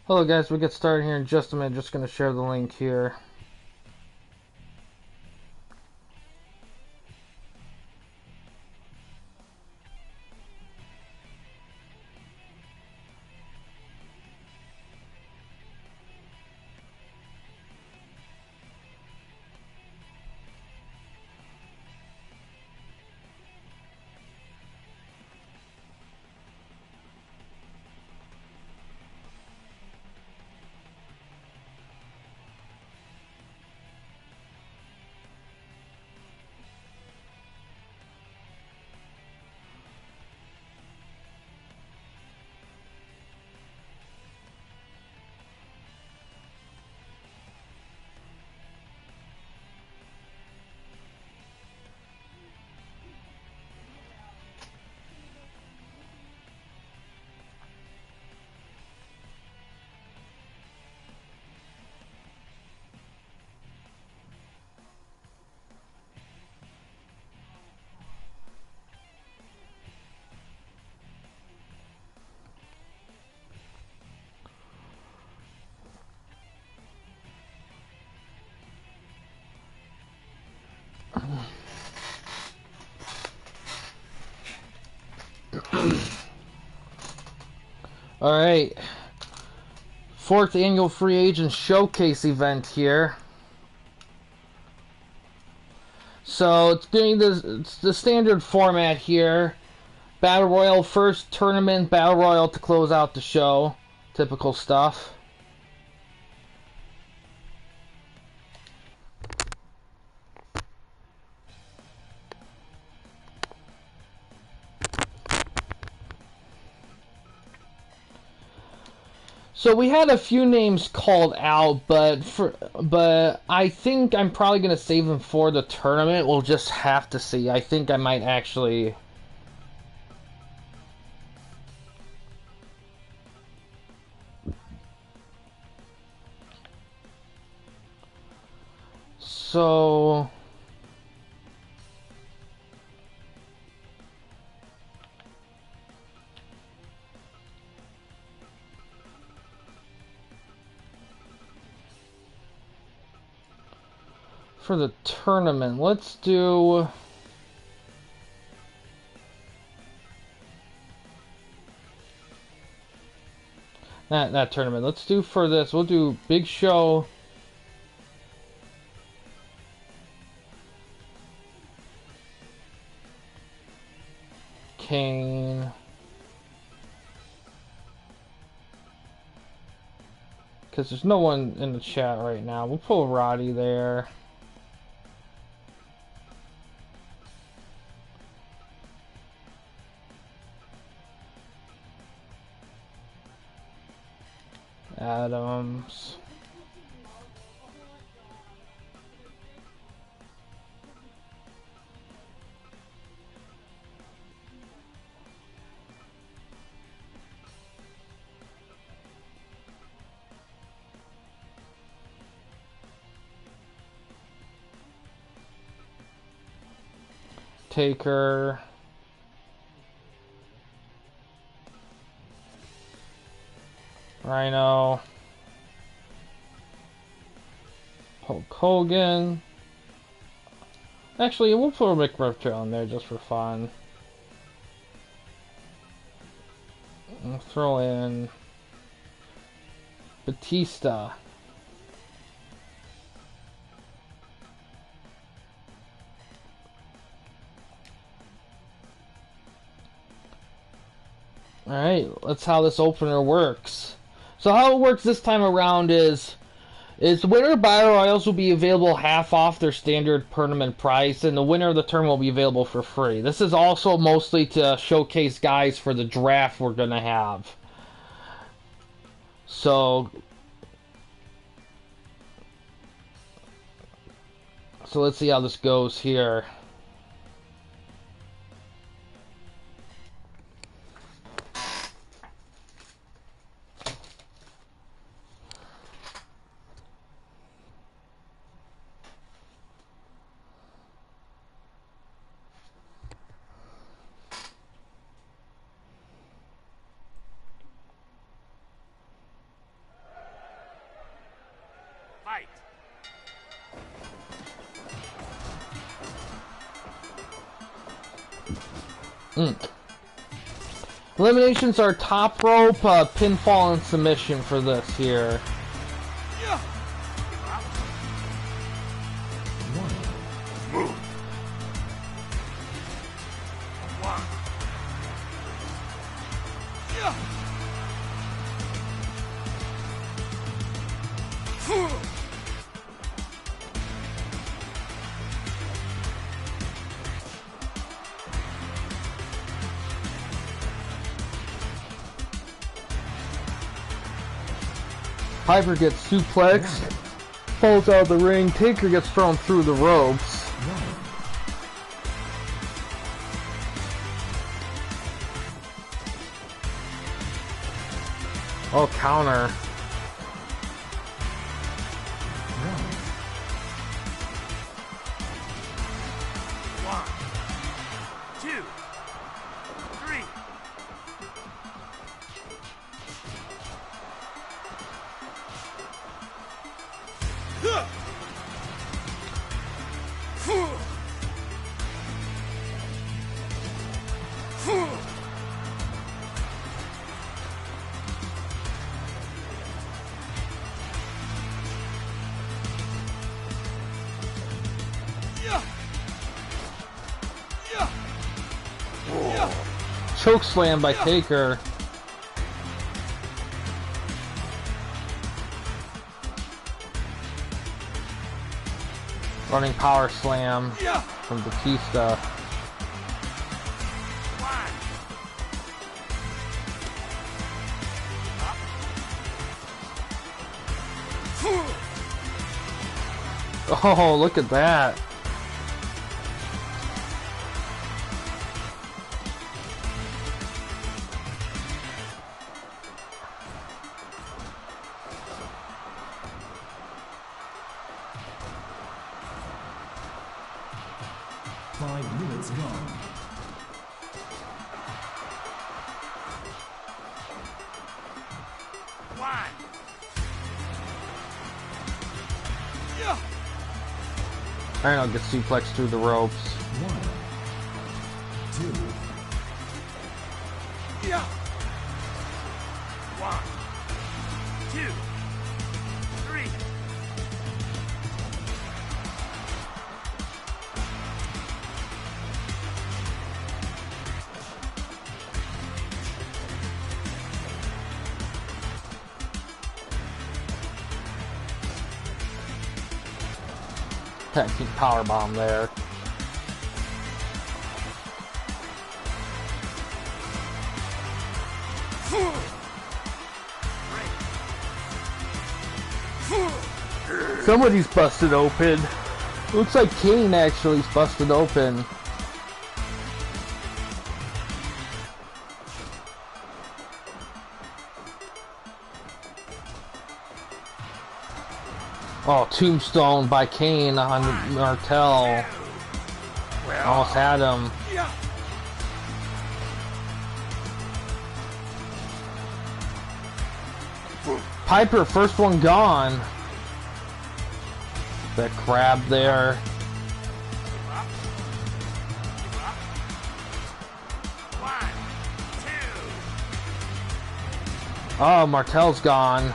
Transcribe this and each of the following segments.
Hello guys, we get started here in just a minute. Just going to share the link here. Alright. 4th annual free agent showcase event here. So it's doing the standard format here. Battle Royale first, tournament, Battle Royale to close out the show. Typical stuff. So we had a few names called out, but I think I'm probably gonna save them for the tournament. We'll just have to see. I think I might actually. So for the tournament, let's do. Not tournament. Let's do for this. We'll do Big Show. Kane. Because there's no one in the chat right now. We'll pull Roddy there. Adams. Taker. Rhino. Hulk Hogan. Actually, we'll put Rick Ripto on there just for fun. We'll throw in Batista. Alright, that's how this opener works. So how it works this time around is the winner of Battle Royals will be available half off their standard tournament price, and the winner of the tournament will be available for free. This is also mostly to showcase guys for the draft we're going to have. So let's see how this goes here. Fight. Eliminations are top rope, pinfall, and submission for this here. Yeah. Move. One. Yeah. Piper gets suplexed, falls out of the ring. Taker gets thrown through the ropes. Oh, counter. One, two, three. Choke slam by Taker. Running power slam from Batista. Oh, look at that. Gone. One. Yeah. Rhino gets suplexed through the ropes. 1, 2. Yeah. 1, 2, 3. Tag team powerbomb there. Somebody's busted open. Looks like Kane actually is busted open. Oh, tombstone by Kane on Martel. Almost had him. Piper, first one gone. That crab there. Oh, Martel's gone.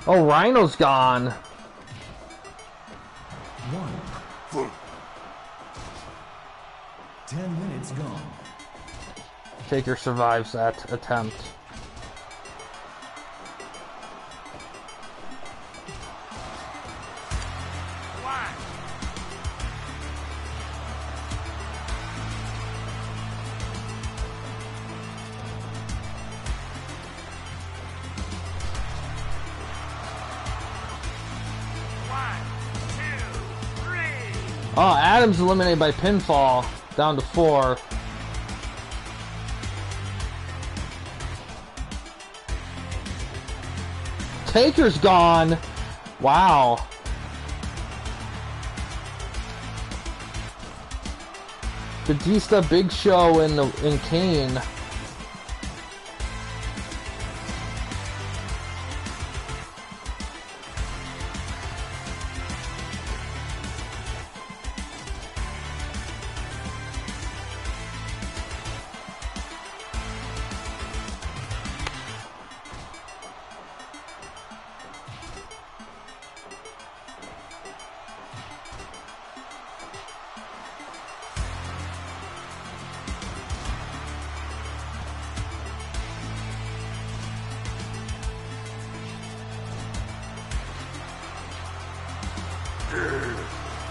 Oh, Rhino's gone. 1. 10 minutes gone. Taker survives that attempt. One. Oh, Adam's eliminated by pinfall, down to 4. Taker's gone. Wow. Batista, Big Show, and Kane.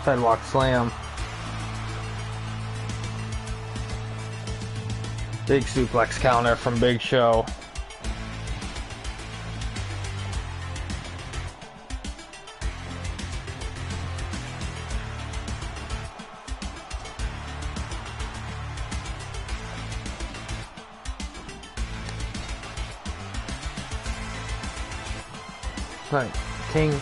Sidewalk slam. Big suplex counter from Big Show. Right. Kane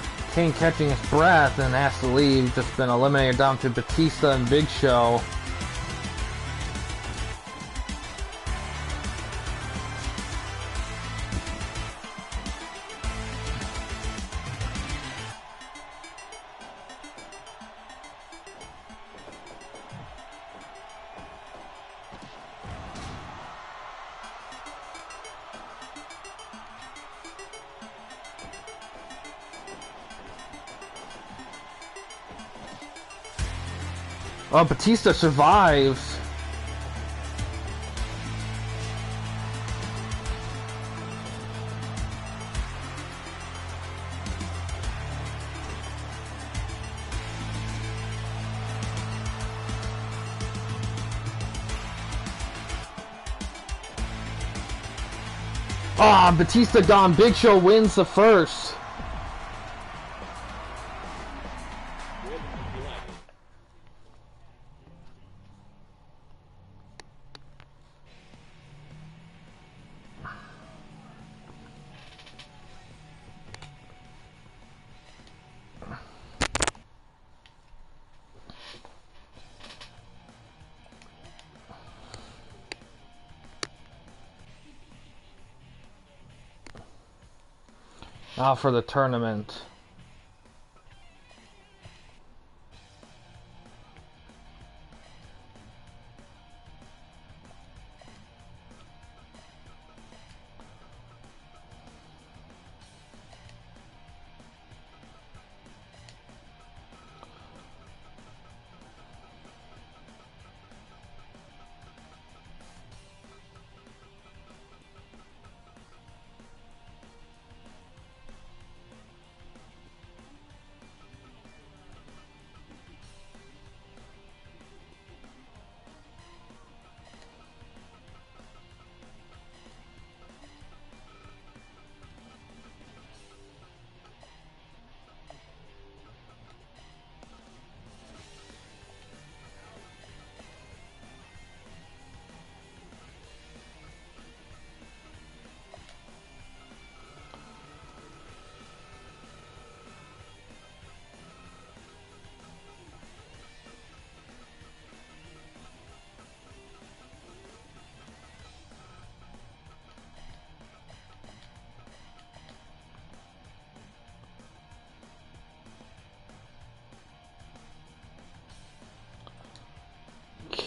catching his breath and has to leave. Just been eliminated down to Batista and Big Show. Oh, Batista survives. Ah, Batista gone. Big Show wins the first. Now for the tournament.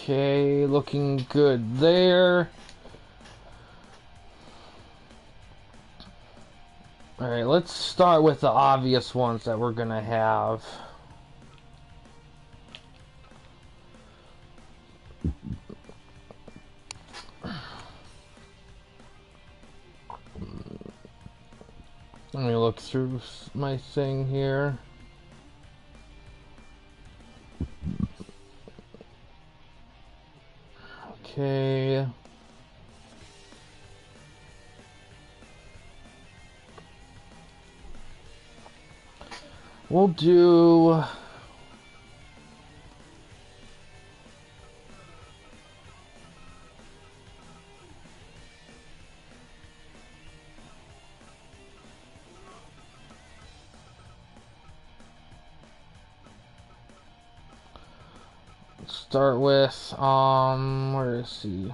Okay, looking good there. Alright, let's start with the obvious ones that we're gonna have. Let me look through my thing here. Okay. We'll do start with, where is he?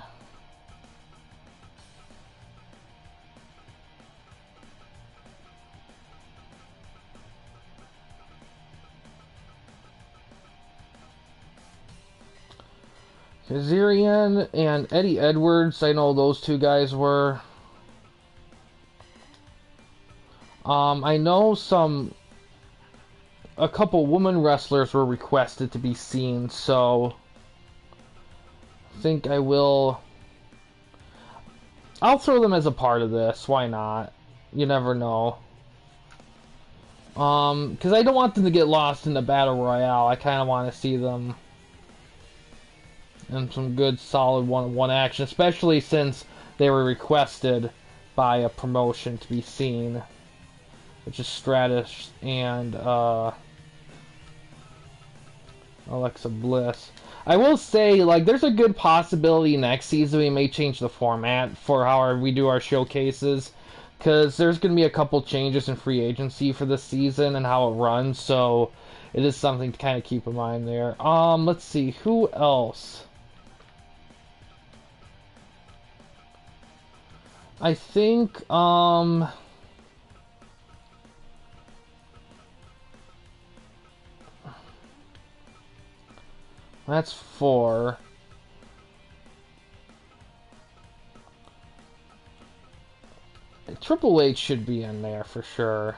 Kazarian and Eddie Edwards, I know those two guys were. I know a couple women wrestlers were requested to be seen, so I think I'll throw them as a part of this, why not? You never know. Because I don't want them to get lost in the Battle Royale. I kind of want to see them in some good, solid one-on-one action, especially since they were requested by a promotion to be seen, which is Stratus and Alexa Bliss. I will say, like, there's a good possibility next season we may change the format for how we do our showcases, because there's going to be a couple changes in free agency for this season and how it runs, so it is something to kind of keep in mind there. Let's see, who else? I think, that's 4. Triple H should be in there for sure.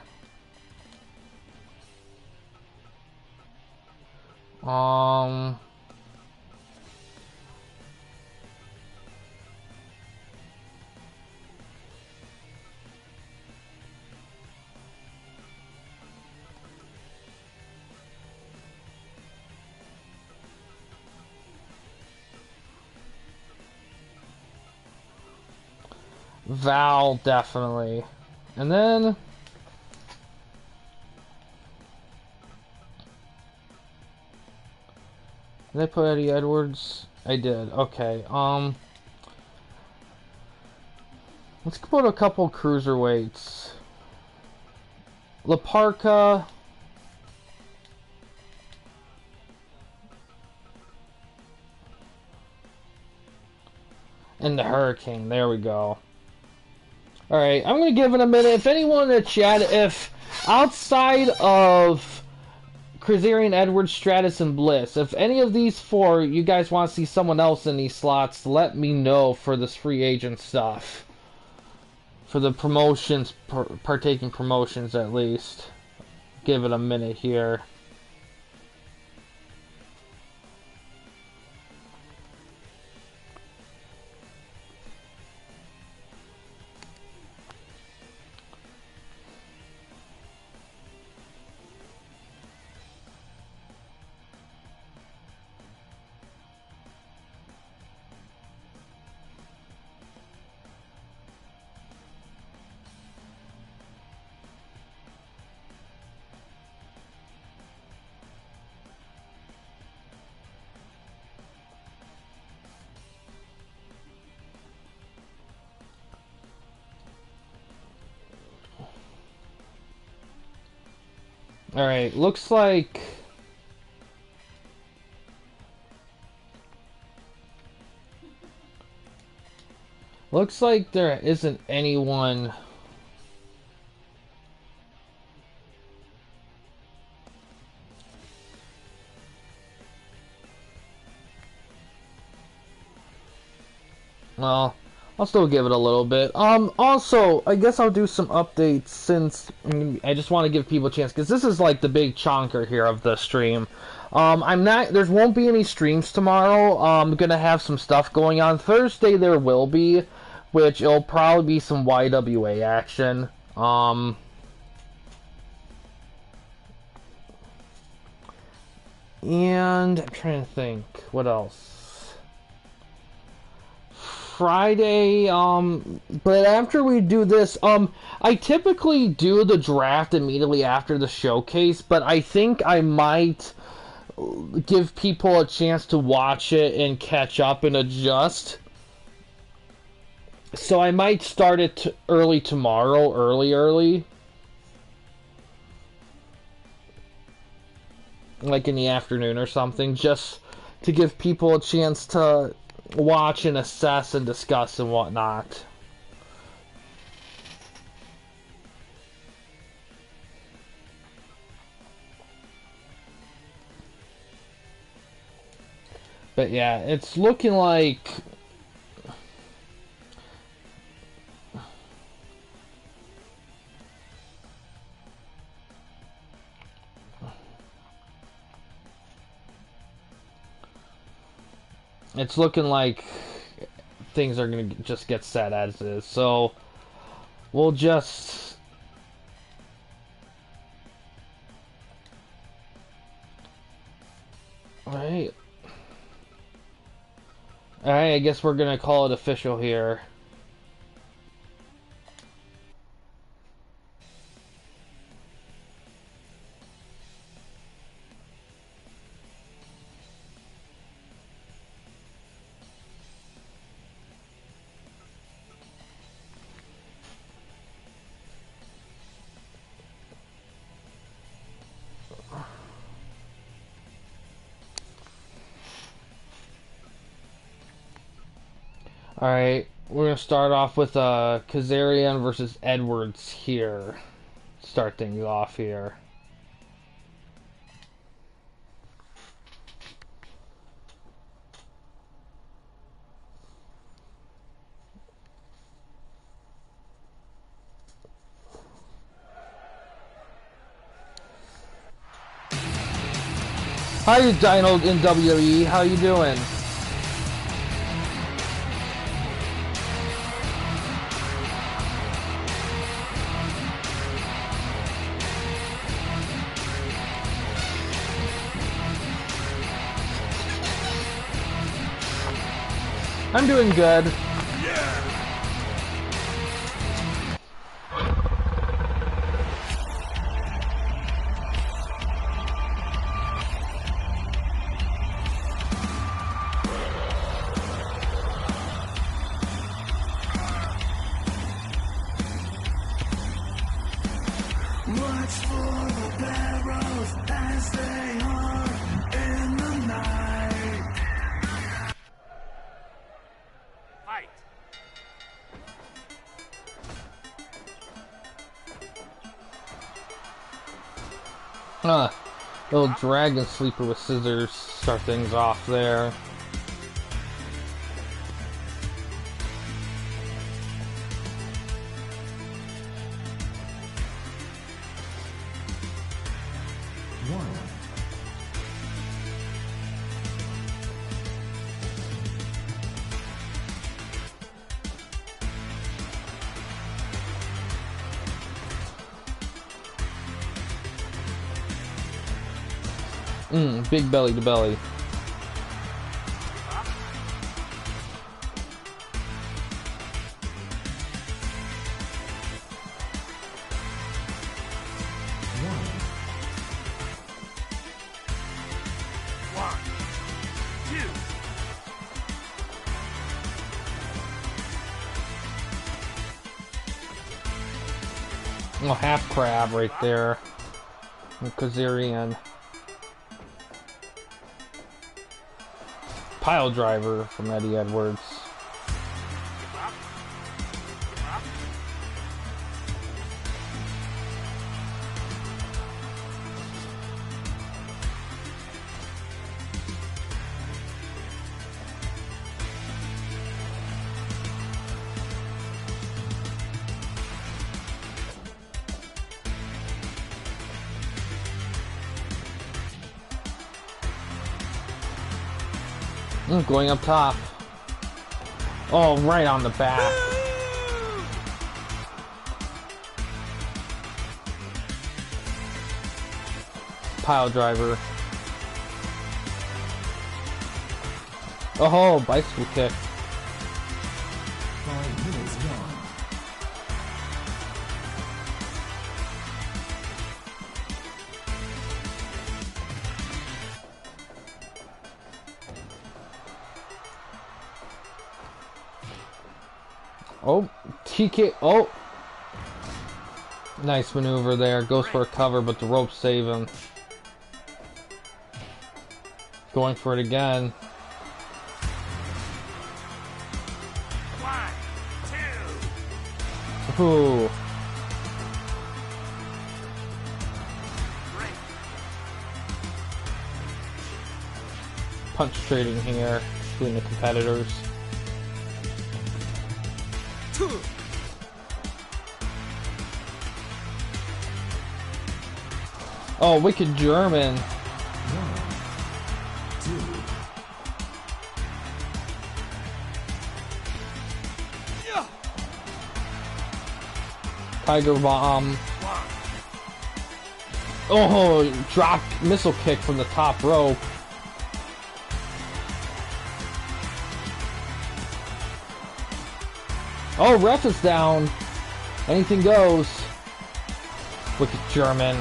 Val, definitely. And then did I put Eddie Edwards? I did. Okay. Let's put a couple cruiserweights. La Parka. And the Hurricane. There we go. Alright, I'm going to give it a minute. If anyone in the chat, if outside of Kazarian, Edwards, Stratus, and Bliss, if any of these 4 you guys want to see someone else in these slots, let me know for this free agent stuff. For the promotions, partaking promotions at least. Give it a minute here. Alright, looks like there isn't anyone. Well, I'll still give it a little bit. Also, I guess I'll do some updates since I just want to give people a chance, because this is like the big chonker here of the stream. There won't be any streams tomorrow. I'm gonna have some stuff going on. Thursday there will be, which it'll probably be some YWA action. And I'm trying to think, what else? Friday, but after we do this, I typically do the draft immediately after the showcase, but I think I might give people a chance to watch it and catch up and adjust. So I might start it early tomorrow, early. Like in the afternoon or something, just to give people a chance to watch and assess and discuss and whatnot. But yeah, it's looking like things are gonna just get set as is. So we'll just Alright. Alright, I guess we're gonna call it official here. Alright, we're going to start off with Kazarian versus Edwards here. Start things off here. How you Dino in WWE? How you doing? I'm doing good. Watch for the barrels as they hunt in the night. Fight. Little dragon sleeper with scissors. Start things off there. Big belly to belly. One, two. Oh, half crab right there. Kazarian. Pile driver from Eddie Edwards. Going up top. Oh, right on the back. Pile driver. Oh, bicycle kick. 5 minutes gone. Oh, TK. Oh. Nice maneuver there. Goes for a cover, but the ropes save him. Going for it again. 1, 2, Ooh. 3. Punch trading here between the competitors. 2. Oh, wicked German. 1, 2, Yeah. Tiger bomb. 1. Oh, drop missile kick from the top rope. Oh, ref is down. Anything goes. Wicked German.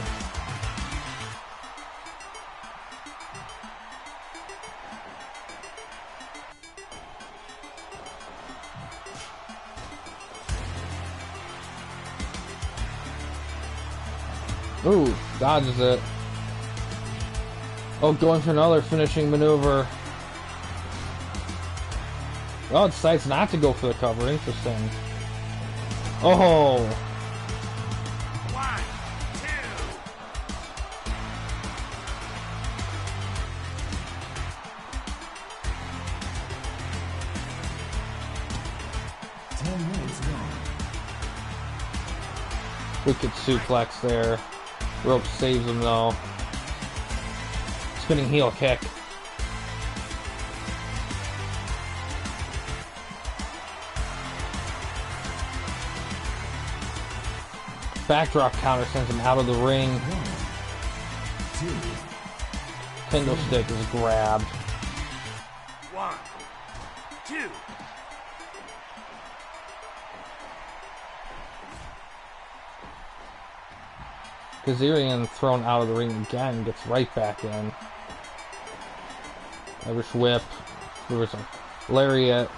Ooh, dodges it. Oh, going for another finishing maneuver. Oh, it decides not to go for the cover. Interesting. Oh. 1, 10 minutes gone. Wicked suplex there. Rope saves him though. Spinning heel kick. Backdrop counter sends him out of the ring. 1, 2, Kendo stick is grabbed. 1, 2. Kazarian thrown out of the ring again, gets right back in. Irish whip. Reversal. Lariat.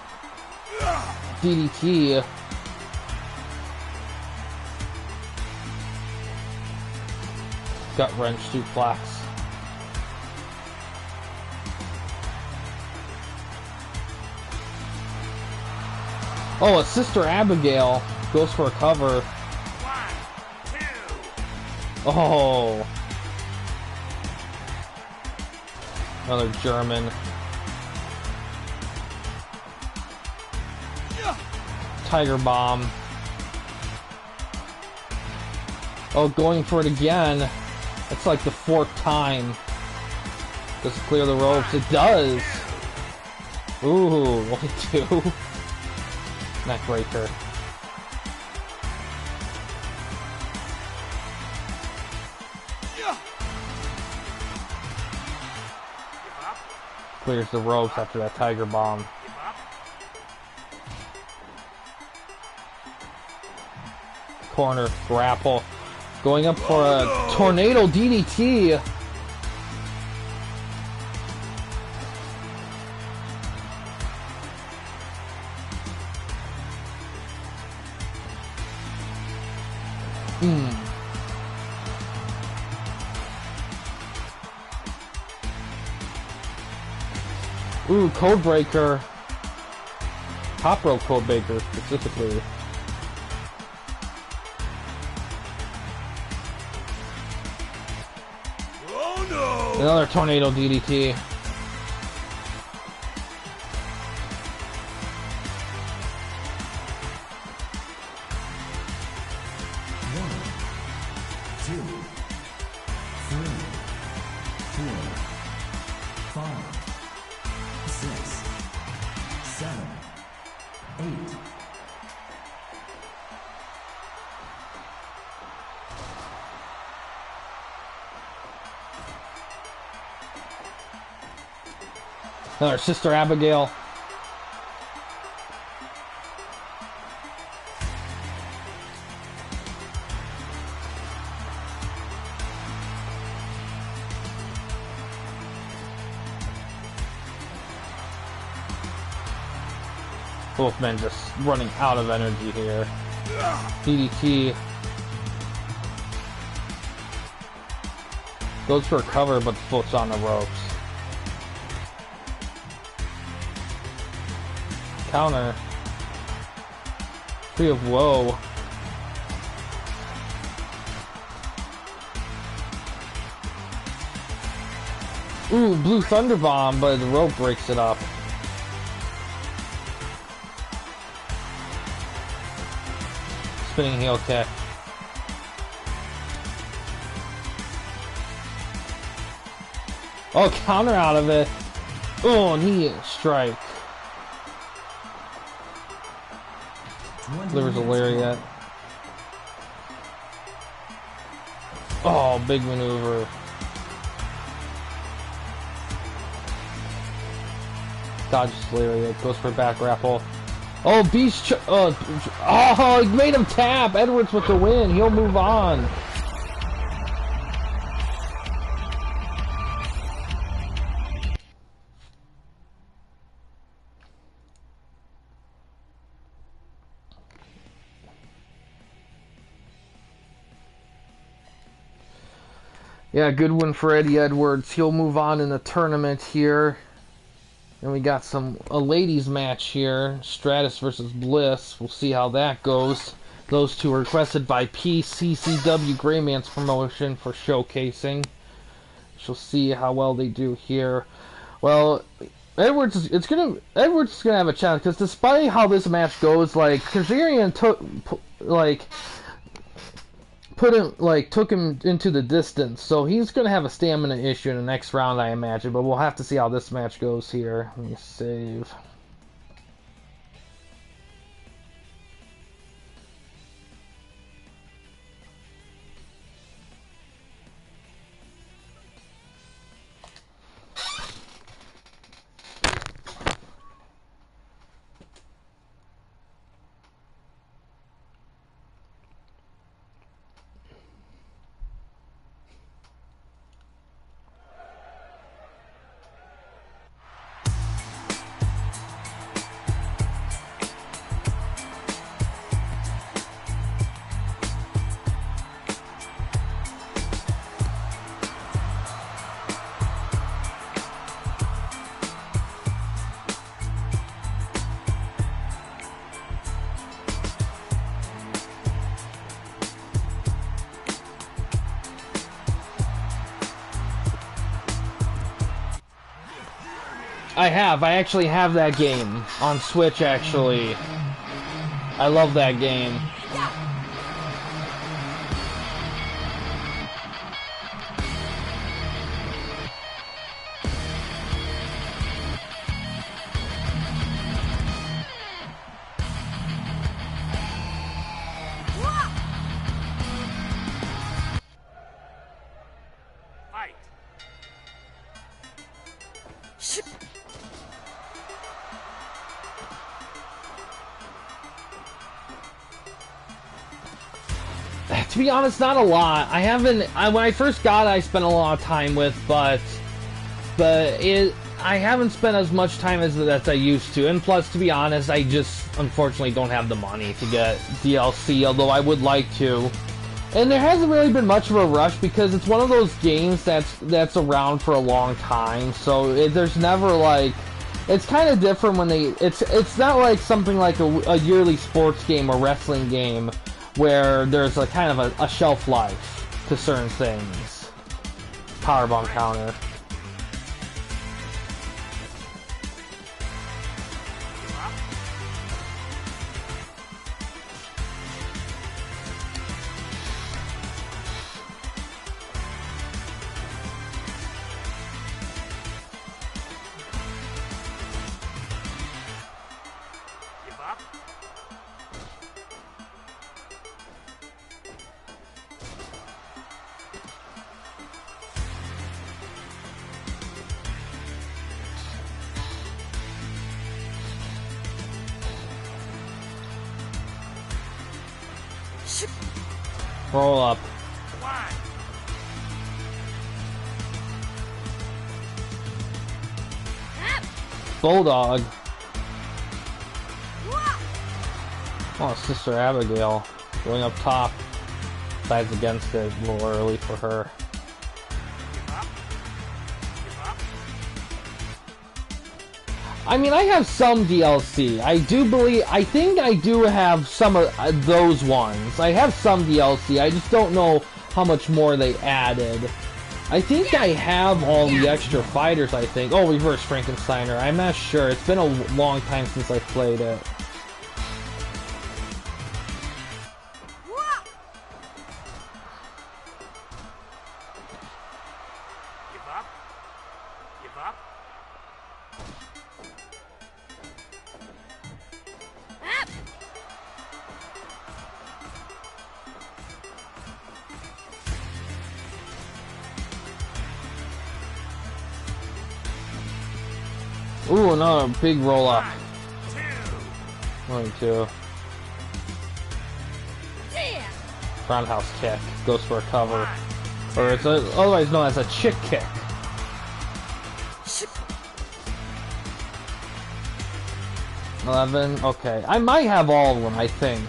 DDT. Gut wrench suplex. Oh, a Sister Abigail goes for a cover. 1, 2. Oh. Another German. Tiger bomb. Oh, going for it again. It's like the 4th time. Does it clear the ropes? It does. Ooh, 1, 2. Neckbreaker. Give up. Clears the ropes after that tiger bomb. Give up. Corner grapple. Going up for a tornado DDT. Ooh, Codebreaker. Top rope Codebreaker specifically. Oh no! Another tornado DDT. Another Sister Abigail. Both men just running out of energy here. DDT. Goes for a cover, but the foot's on the ropes. Counter. Tree of Woe. Ooh, Blue Thunder Bomb, but the rope breaks it up. Spinning heel kick. Oh, counter out of it. Oh, knee strike. Delivers a lariat. Oh, big maneuver. Dodges lariat. Goes for a back grapple. Oh, Beast. Oh, he made him tap. Edwards with the win. He'll move on. Yeah, good win for Eddie Edwards. He'll move on in the tournament here. And we got a ladies match here. Stratus versus Bliss. We'll see how that goes. Those two are requested by PCCW Grayman's promotion for showcasing. She'll see how well they do here. Well, Edwards is gonna have a challenge because despite how this match goes, like Kazarian took him into the distance, so he's gonna have a stamina issue in the next round, I imagine. But we'll have to see how this match goes here. Let me save. I actually have that game on Switch, actually. I love that game. Fight. To be honest, not a lot. I haven't. When I first got it, I spent a lot of time with, but I haven't spent as much time as I used to. And plus, to be honest, I just unfortunately don't have the money to get DLC. Although I would like to. And there hasn't really been much of a rush because it's one of those games that's around for a long time. So there's never like. It's kind of different when they. It's not like something like a yearly sports game or wrestling game, where there's a kind of a shelf life to certain things. Powerbomb counter. Give up. Roll up. One. Bulldog. Oh, Sister Abigail. Going up top. Sides against it. A little early for her. Give up. Give up. I mean, I have some DLC. I think I do have some of those ones. I have some DLC. I just don't know how much more they added. I think I have all the extra fighters, I think. Oh, Reverse Frankensteiner. I'm not sure. It's been a long time since I played it. Give up? Give up? Ooh, another big roll up. 1, 2. 1, 2. Roundhouse kick. Goes for a cover. Or it's otherwise known as a chick kick. $11. Okay. I might have all of them, I think.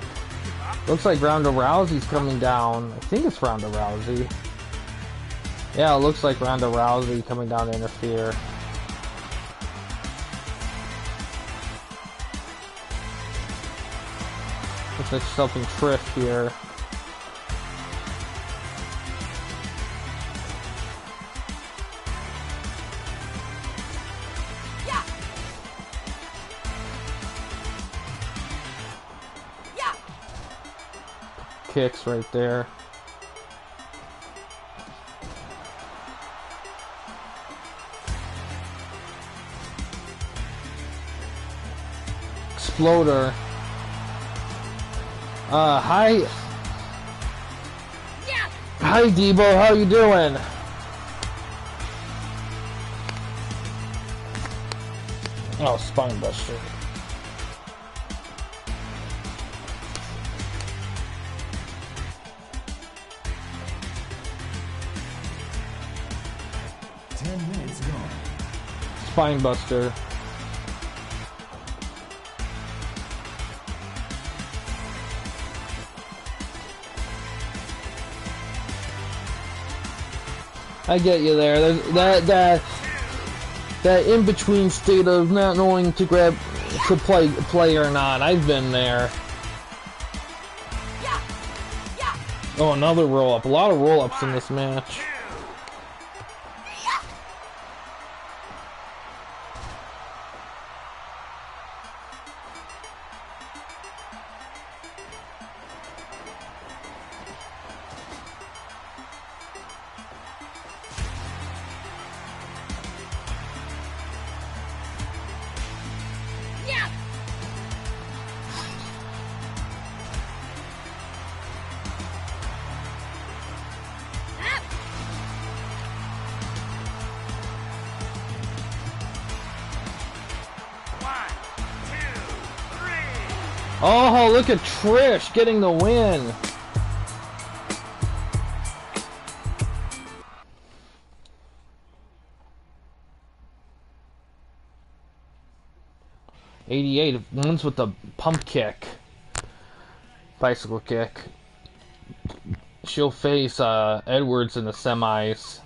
Looks like Ronda Rousey's coming down. I think it's Ronda Rousey. Yeah, it looks like Ronda Rousey coming down to interfere. Looks like she's helping Trish here. Kicks right there. Exploder. Hi. Hi, Debo. How you doing? Oh, Spine Buster. Spine Buster. I get you there. There's that in between state of not knowing to play or not. I've been there. Oh, another roll up. A lot of roll ups in this match. Oh, look at Trish getting the win. $88 wins with the pump kick. Bicycle kick. She'll face Edwards in the semis.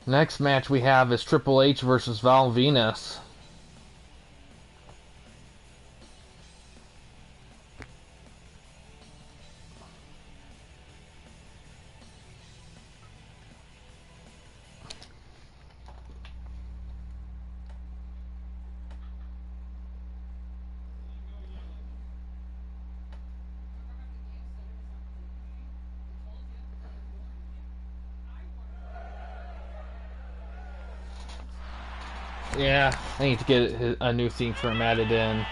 Next match we have is Triple H versus Val Venus. Yeah, I need to get a new theme formatted in.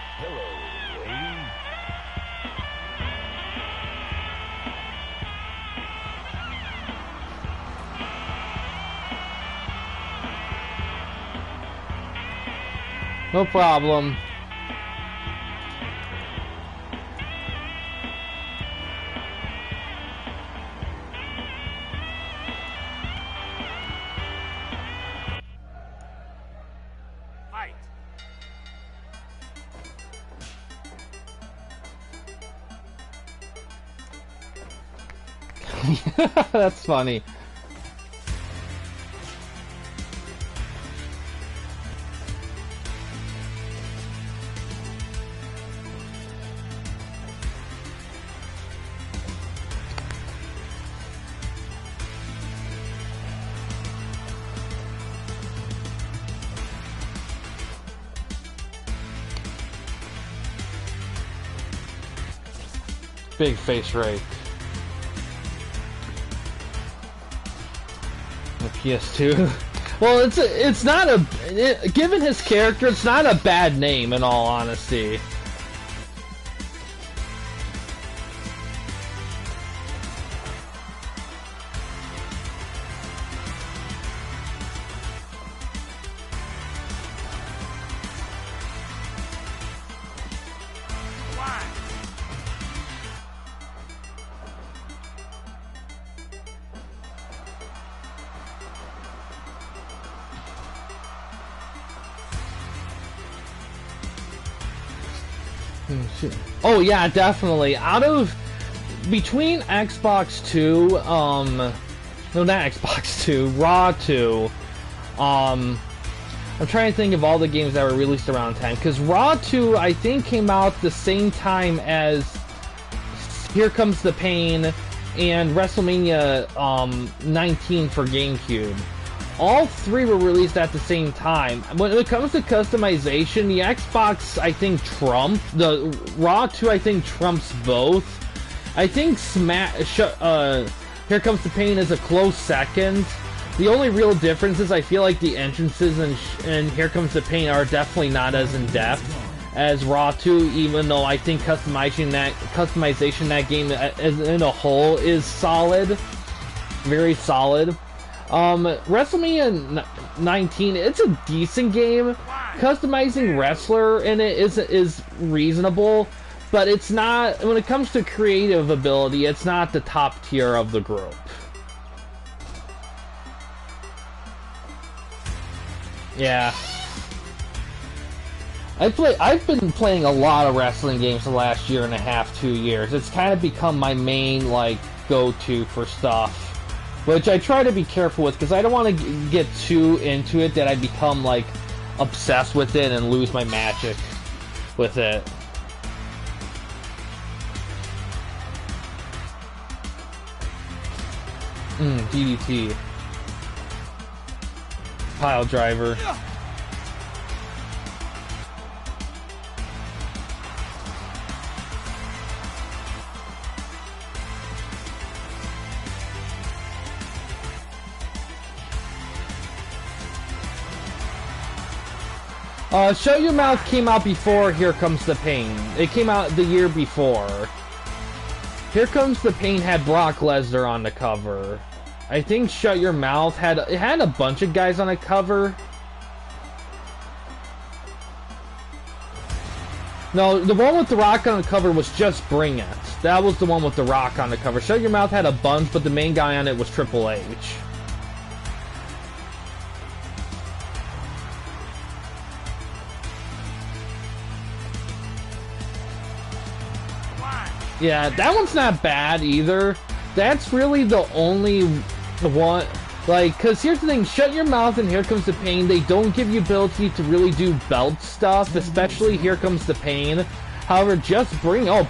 No problem. That's funny. Big face rake. The PS2. Well, it's not a given his character, it's not a bad name in all honesty. Oh yeah, definitely. Between Xbox 2, no, not Xbox 2, Raw 2, I'm trying to think of all the games that were released around time, because Raw 2, I think, came out the same time as Here Comes the Pain and WrestleMania 19 for GameCube. All three were released at the same time. When it comes to customization, the Xbox, I think, the Raw 2, I think, trumps both. I think Here Comes the Pain is a close second. The only real difference is I feel like the entrances in Here Comes the Pain are definitely not as in-depth as Raw 2, even though I think customization that game as in a whole is solid. Very solid. WrestleMania 19, it's a decent game. Customizing wrestler in it is reasonable, but it's not, when it comes to creative ability, it's not the top tier of the group. Yeah. I've been playing a lot of wrestling games the last year and a half, 2 years. It's kind of become my main, like, go-to for stuff. Which I try to be careful with, because I don't want to get too into it that I become, like, obsessed with it and lose my magic with it. DDT. Pile driver. Shut Your Mouth came out before Here Comes the Pain. It came out the year before. Here Comes the Pain had Brock Lesnar on the cover. I think Shut Your Mouth had a bunch of guys on the cover. No, the one with The Rock on the cover was Just Bring It. That was the one with The Rock on the cover. Shut Your Mouth had a bunch, but the main guy on it was Triple H. Yeah, that one's not bad either. That's really the only one, like, because here's the thing, Shut Your Mouth and Here Comes the Pain, they don't give you ability to really do belt stuff, especially Here Comes the Pain. However, Just Bring It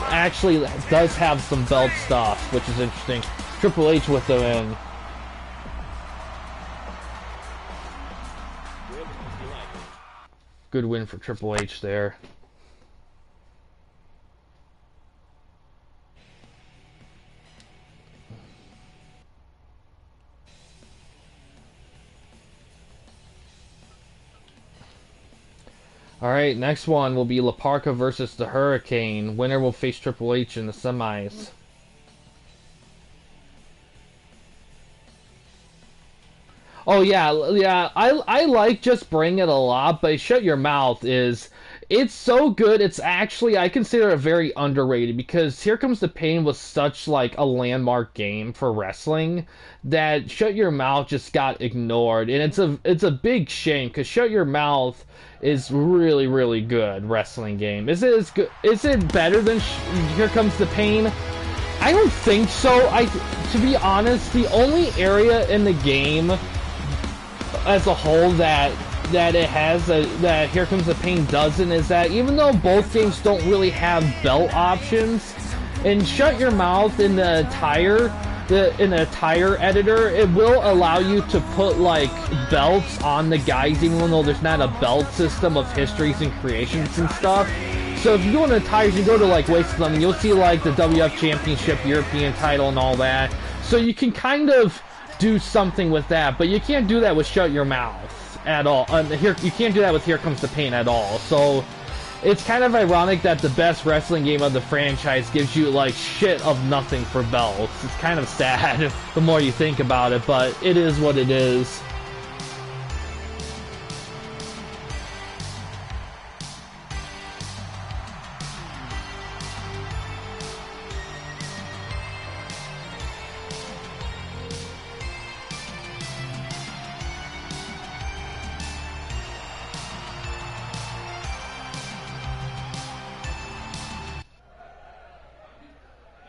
actually does have some belt stuff, which is interesting. Triple H with the win. Good win for Triple H there. Alright, next one will be La Parka versus the Hurricane. Winner will face Triple H in the semis. Oh yeah, I like Just Bring It a lot, but Shut Your Mouth it's so good, it's actually, I consider it very underrated, because Here Comes the Pain was such, like, a landmark game for wrestling that Shut Your Mouth just got ignored, and it's a big shame, because Shut Your Mouth is really, really good wrestling game. Is it better than Here Comes the Pain? I don't think so. To be honest, the only area in the game as a whole that it has that Here Comes the Pain doesn't is that even though both games don't really have belt options, in Shut Your Mouth in the tire editor, it will allow you to put, like, belts on the guys even though there's not a belt system of histories and creations and stuff. So if you go into tires, you go to like Waste Lemon, you'll see like the WF Championship, European title, and all that. So you can kind of do something with that, but you can't do that with Shut Your Mouth at all. Here, you can't do that with Here Comes the Pain at all. So it's kind of ironic that the best wrestling game of the franchise gives you like shit of nothing for belts. It's kind of sad the more you think about it, but it is what it is.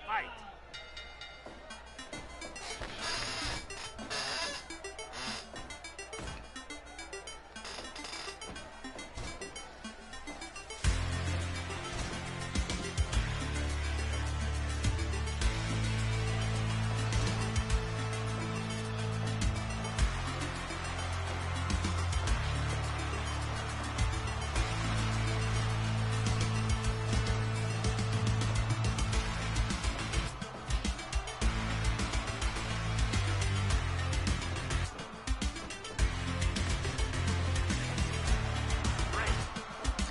Fight.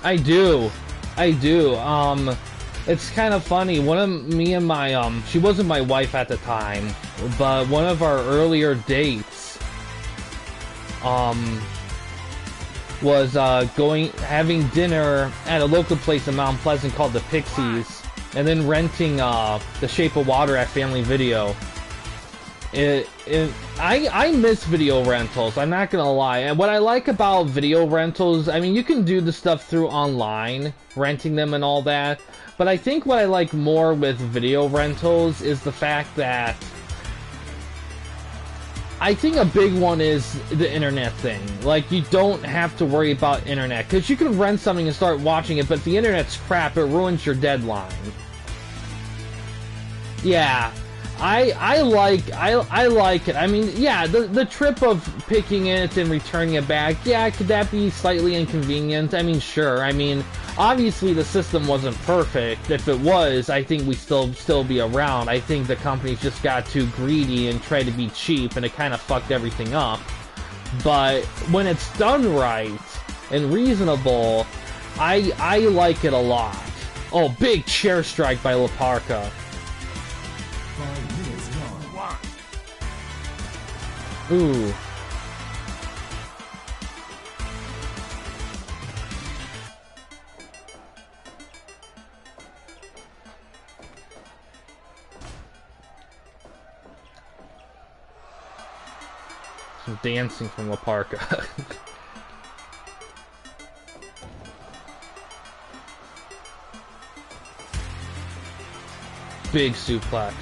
I do. It's kind of funny. One of me and my, she wasn't my wife at the time, but one of our earlier dates, was, having dinner at a local place in Mount Pleasant called the Pixies, and then renting, The Shape of Water at Family Video. I miss video rentals, I'm not gonna lie. And what I like about video rentals, I mean, you can do the stuff through online, renting them and all that, but I think what I like more with video rentals is the fact that I think a big one is the internet thing. Like, you don't have to worry about internet, because you can rent something and start watching it, but if the internet's crap, it ruins your deadline. Yeah. I like it. I mean, yeah, the trip of picking it and returning it back, yeah, could that be slightly inconvenient? I mean, sure. I mean, obviously the system wasn't perfect. If it was, I think we still be around. I think the companies just got too greedy and tried to be cheap, and it kind of fucked everything up. But when it's done right and reasonable, I like it a lot. Oh, big chair strike by La Parka. 5 minutes gone. Ooh. Some dancing from La Parka. Big suplex.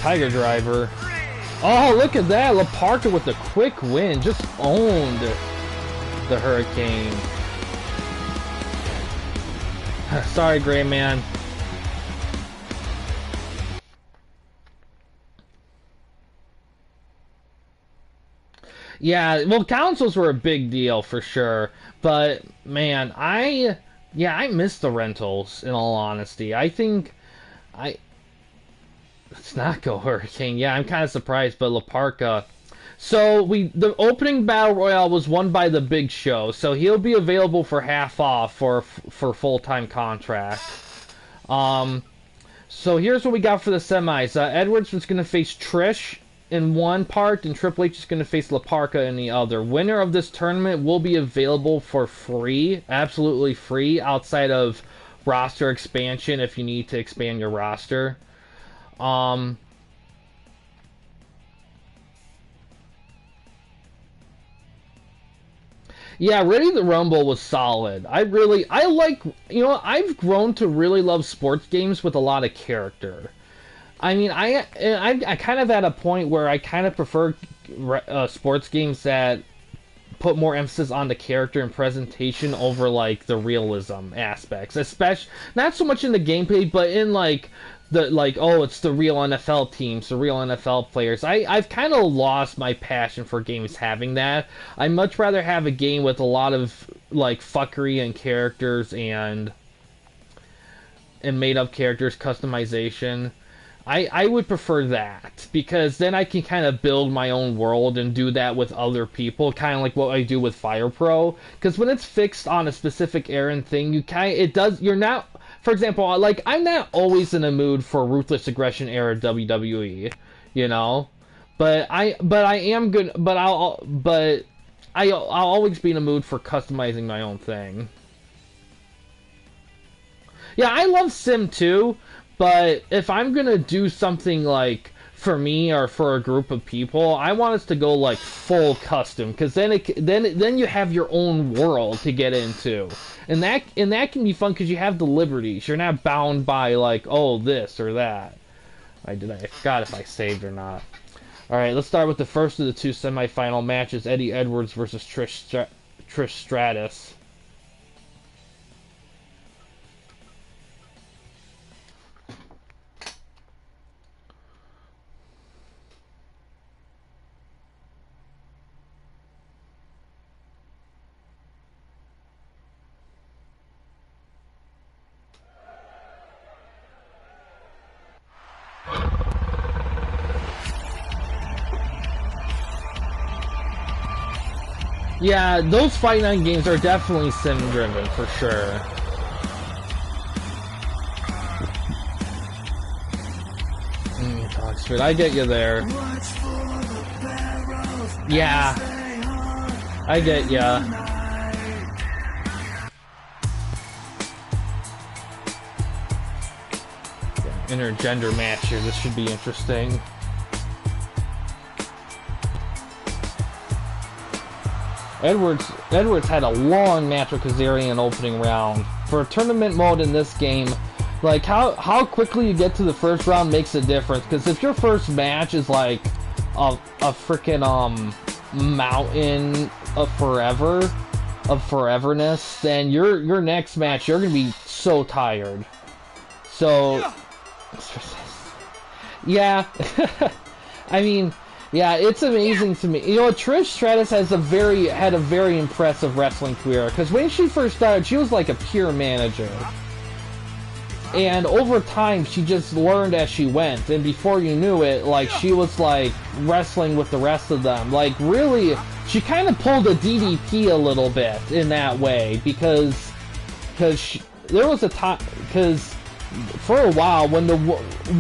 Tiger Driver. Oh, look at that! La Parka with the quick win. Just owned the Hurricane. Sorry, Gray Man. Yeah, well, consoles were a big deal for sure. But, man, I miss the rentals, in all honesty. I think... Let's not go Hurricane. Yeah, I'm kind of surprised, but La Parka. So the opening battle royale was won by the Big Show, so he'll be available for half off for full-time contract. So here's what we got for the semis. Edwards was going to face Trish in one part, and Triple H is going to face La Parka in the other. Winner of this tournament will be available for free, absolutely free, outside of roster expansion if you need to expand your roster. Yeah, Ready to Rumble was solid. I like, I've grown to really love sports games with a lot of character. I mean, I kind of at a point where I kind of prefer sports games that put more emphasis on the character and presentation over like the realism aspects, especially not so much in the gameplay, but in like like, oh, it's the real NFL teams, the real NFL players. I've kind of lost my passion for games having that. I'd much rather have a game with a lot of like fuckery and characters and made up characters, customization. I would prefer that because then I can kind of build my own world and do that with other people, kind of like what I do with Fire Pro. Because when it's fixed on a specific errand thing, you're not. For example, like I'm not always in the mood for Ruthless Aggression era WWE, you know, but I am good. I'll always be in the mood for customizing my own thing. Yeah, I love Sim too, but if I'm gonna do something like for me or for a group of people, I want us to go like full custom, because then you have your own world to get into, and that can be fun because you have the liberties. You're not bound by like, oh, this or that. I forgot if I saved or not. All right, let's start with the first of the two semifinal matches: Eddie Edwards versus Trish Stratus. Yeah, those Fight Night games are definitely sim-driven, for sure. Oxford, I get you there. Yeah, I get ya. Intergender match here, this should be interesting. Edwards had a long match with Kazarian opening round. For a tournament mode in this game, like how quickly you get to the first round makes a difference. Because if your first match is like a freaking mountain of foreverness, then your next match you're gonna be so tired. So yeah, I mean. Yeah, it's amazing to me. You know, Trish Stratus had a very impressive wrestling career. Because when she first started, she was like a pure manager. And over time, she just learned as she went. And before you knew it, like, she was like wrestling with the rest of them. Like, really, she kind of pulled a DDP a little bit in that way. Because there was a time... Because... For a while, when the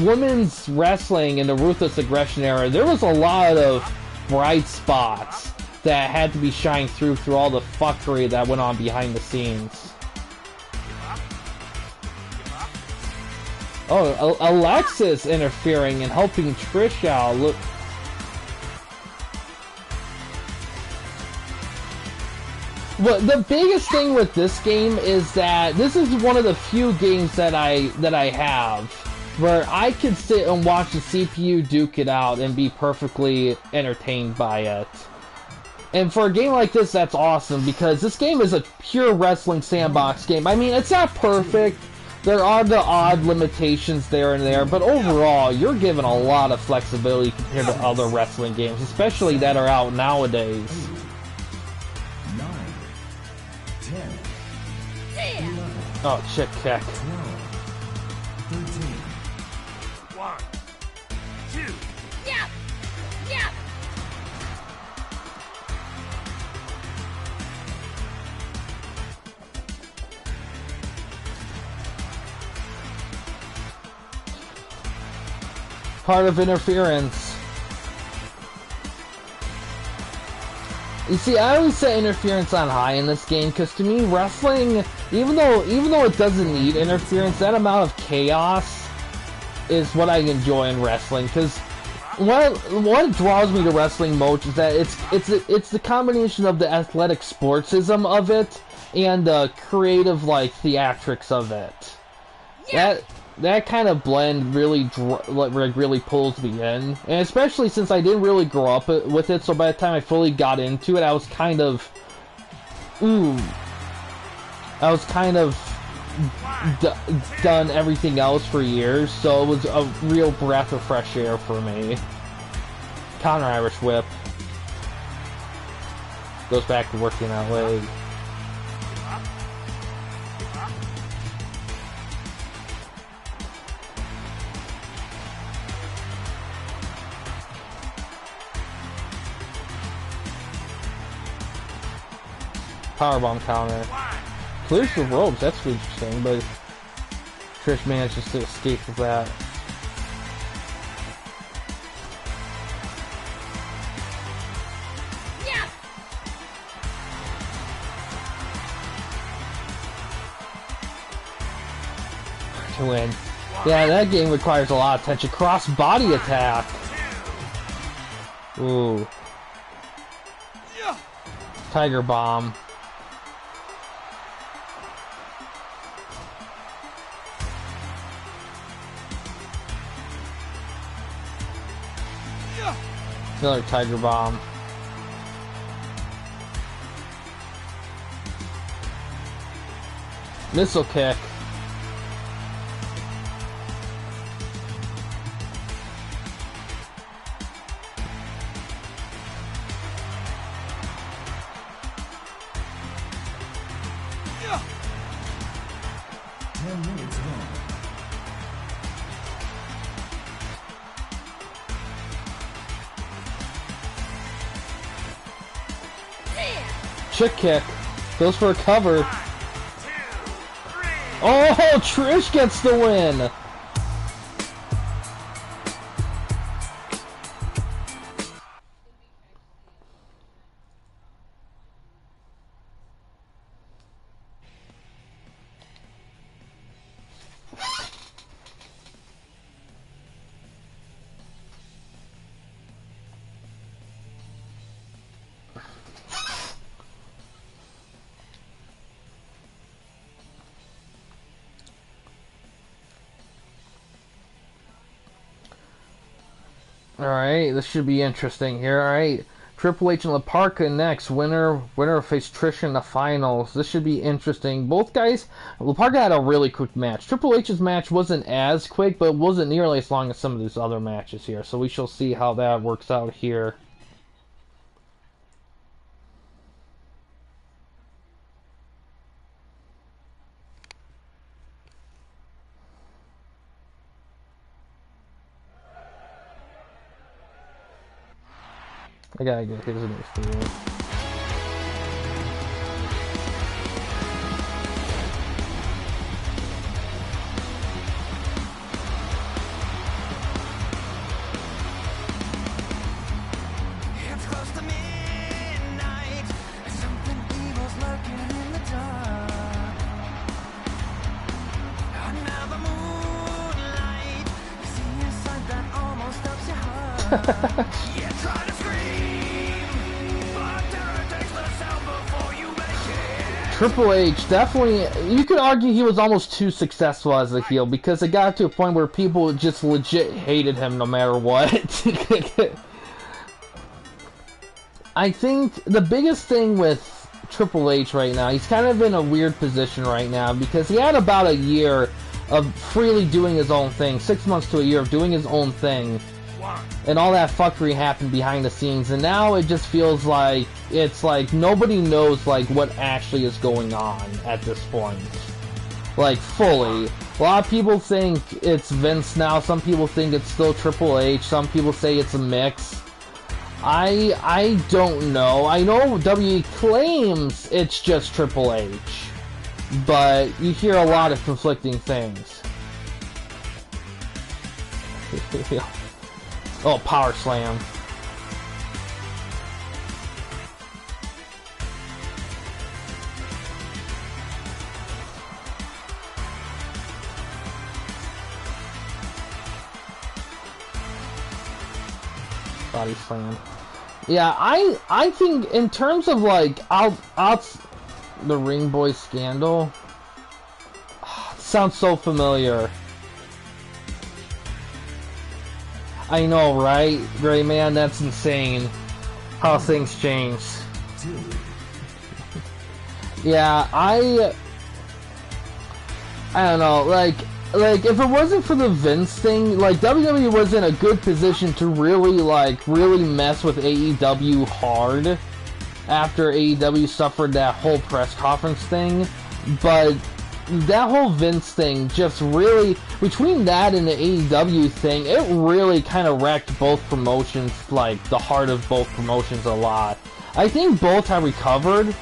women's wrestling in the Ruthless Aggression era, there was a lot of bright spots that had to be shined through all the fuckery that went on behind the scenes. Oh, Alexis interfering and helping Trish out. Look. Well, the biggest thing with this game is that this is one of the few games that I have where I could sit and watch the CPU duke it out and be perfectly entertained by it. And for a game like this, that's awesome, because this game is a pure wrestling sandbox game. I mean, it's not perfect. There are the odd limitations there and there, but overall, you're given a lot of flexibility compared to other wrestling games, especially that are out nowadays. 9, 10, 11, Oh, shit, kick. 12, 13. 1, 2, Yep! Yep! Part of interference. You see, I always set interference on high in this game, because to me, wrestling, even though it doesn't need interference, that amount of chaos is what I enjoy in wrestling. Because what draws me to wrestling most is that it's the combination of the athletic sportsism of it and the creative, like, theatrics of it. Yeah. That kind of blend really pulls me in, and especially since I didn't really grow up with it, so by the time I fully got into it, I was kind of done everything else for years, so it was a real breath of fresh air for me. Counter Irish whip. Goes back to working that leg. Powerbomb counter. Clears the ropes, that's interesting, but Trish manages to escape with that. Yeah. To win. Yeah, that game requires a lot of attention. Cross body attack. Ooh. Tiger bomb. Another tiger bomb. Missile kick. Yeah. 10 minutes long. Chick kick. Goes for a cover. Oh, Trish gets the win. Alright, this should be interesting here. Alright, Triple H and La Parka next. Winner face Trish in the finals. This should be interesting. Both guys, La Parka had a really quick match. Triple H's match wasn't as quick, but it wasn't nearly as long as some of these other matches here. So we shall see how that works out here. I gotta get his news for you. It's close to midnight. Something evil's lurking in the dark. Under the moonlight, you see a sight that almost stops your heart. You try to scream, but terror takes the sound before you make it. Triple H definitely, you could argue he was almost too successful as a heel because it got to a point where people just legit hated him no matter what. I think the biggest thing with Triple H right now, he's kind of in a weird position right now because he had about a year of freely doing his own thing, 6 months to a year of doing his own thing, and all that fuckery happened behind the scenes, and now it just feels like it's like nobody knows like what actually is going on at this point, like fully. A lot of people think it's Vince now, some people think it's still Triple H, some people say it's a mix. I don't know. I know WWE claims it's just Triple H, but you hear a lot of conflicting things. Oh, power slam. Body slam. Yeah, I think in terms of like out the Ring Boy scandal, sounds so familiar. I know, right? Gray man, that's insane. How things change. I don't know, like if it wasn't for the Vince thing, like WWE was in a good position to really mess with AEW hard after AEW suffered that whole press conference thing, but that whole Vince thing just really, between that and the AEW thing, it really kind of wrecked both promotions, like the heart of both promotions a lot. I think both have recovered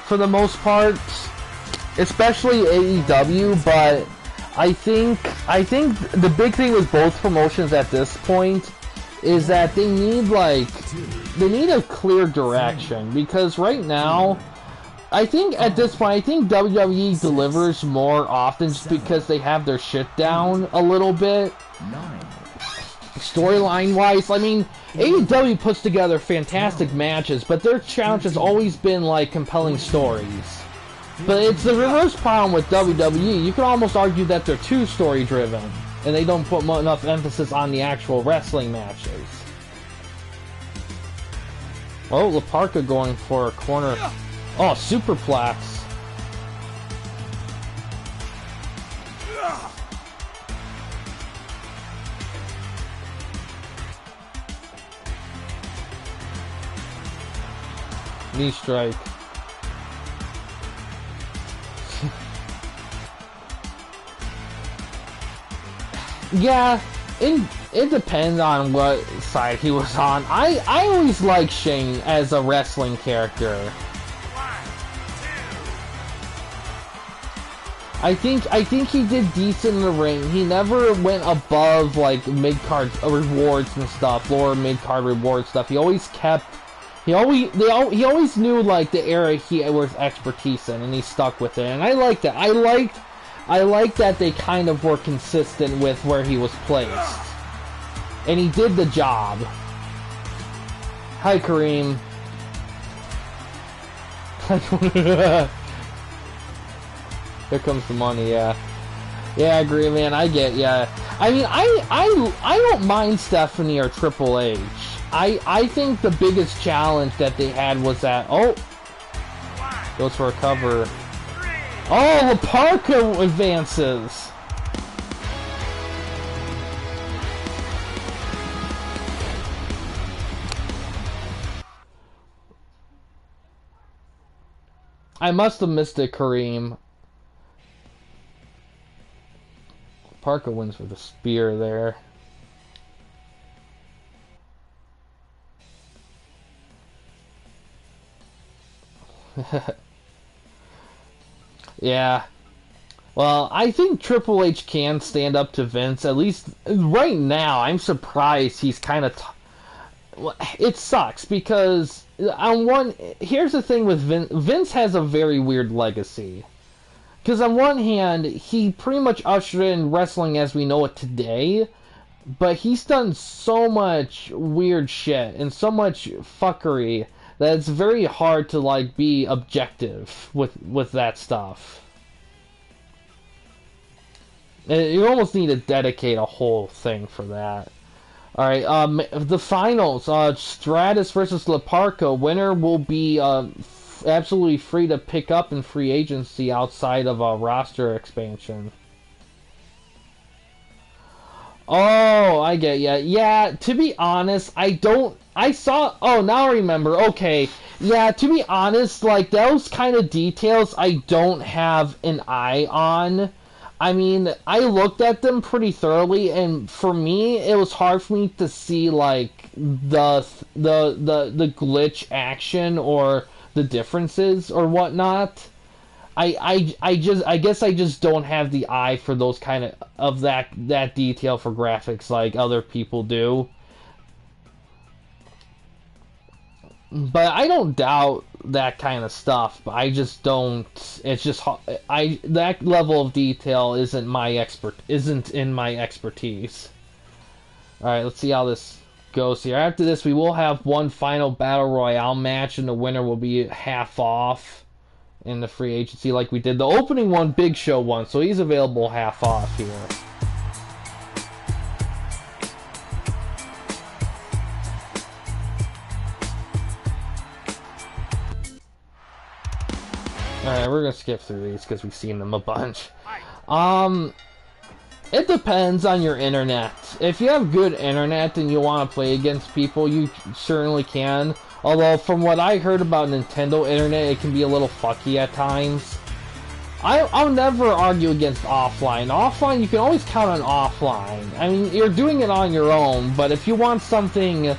for the most part, especially AEW, but I think the big thing with both promotions at this point is that they need a clear direction, because right now, I think at this point, I think WWE delivers more often just because they have their shit down a little bit. Storyline wise, I mean, AEW puts together fantastic matches, but their challenge has always been like compelling stories. But it's the reverse problem with WWE. You can almost argue that they're too story driven, and they don't put enough emphasis on the actual wrestling matches. Oh, Laparca going for a corner. Oh, superplex. Knee strike. Yeah, it depends on what side he was on. I always liked Shane as a wrestling character. I think he did decent in the ring. He never went above like mid-card rewards and stuff, lower mid-card reward stuff. He always kept. He always knew like the area he was expertise in, and he stuck with it. And I liked that. I liked that they kind of were consistent with where he was placed, and he did the job. Hi, Kareem. Here comes the money, yeah. Yeah, I agree, man. I get, yeah. I mean, I don't mind Stephanie or Triple H. I think the biggest challenge that they had was that, oh, goes for a cover. Oh, Laparca advances. I must have missed it, Kareem. Parker wins with a spear there. Yeah. Well, I think Triple H can stand up to Vince. At least right now, I'm surprised he's kind of... It sucks because here's the thing with Vince. Vince has a very weird legacy. Because on one hand, he pretty much ushered in wrestling as we know it today, but he's done so much weird shit and so much fuckery that it's very hard to like be objective with that stuff. You almost need to dedicate a whole thing for that. Alright, the finals, Stratus versus Laparca. Winner will be absolutely free to pick up in free agency outside of a roster expansion. Oh, I get ya. Yeah, to be honest, oh, now I remember. Okay. Yeah, to be honest, like, those kind of details I don't have an eye on. I mean, I looked at them pretty thoroughly, and for me, it was hard for me to see, like, the glitch action or the differences or whatnot. I guess I just don't have the eye for those kind of that detail for graphics like other people do. But I don't doubt that kind of stuff. But I just don't. It's just that level of detail isn't in my expertise. All right, let's see how this goes here. After this, we will have one final battle royale match, and the winner will be half off in the free agency, like we did the opening one. Big Show won, so he's available half off here. Alright, we're gonna skip through these because we've seen them a bunch. It depends on your internet. If you have good internet and you want to play against people, you certainly can. Although, from what I heard about Nintendo internet, it can be a little fucky at times. I'll never argue against offline. Offline, you can always count on offline. I mean, you're doing it on your own, but if you want something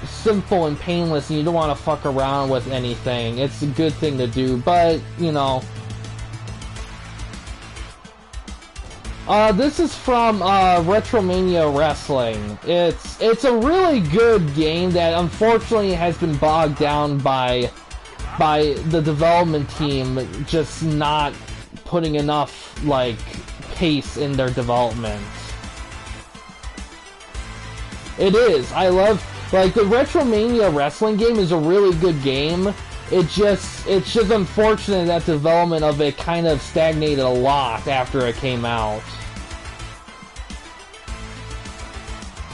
simple and painless and you don't want to fuck around with anything, it's a good thing to do. But, you know... this is from Retromania Wrestling. It's a really good game that unfortunately has been bogged down by the development team just not putting enough like pace in their development. It is. I love like the Retromania Wrestling game is a really good game. It's just unfortunate that development of it kind of stagnated a lot after it came out.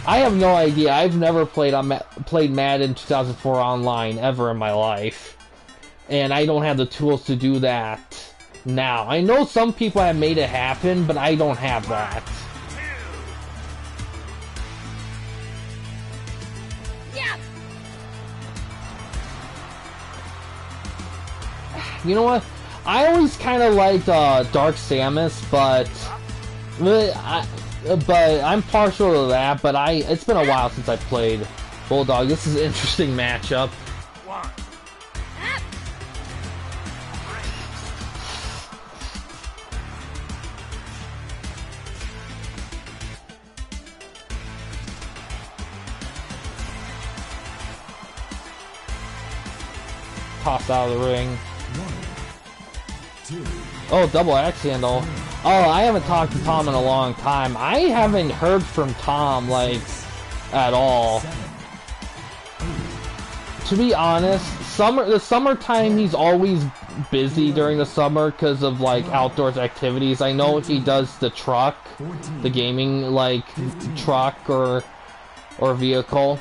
I have no idea. I've never played Madden 2004 online ever in my life, and I don't have the tools to do that now. I know some people have made it happen, but I don't have that. Yeah. You know what? I always kind of liked Dark Samus, but I'm partial to that. But it's been a while since I played Bulldog. This is an interesting matchup. One. Up. Tossed out of the ring. 1, 2, Oh, double axe handle. Oh, I haven't talked to Tom in a long time. I haven't heard from Tom, like, at all. 7, To be honest, the summertime, he's always busy during the summer because of, like, outdoors activities. I know he does the truck, the gaming, like, truck or vehicle.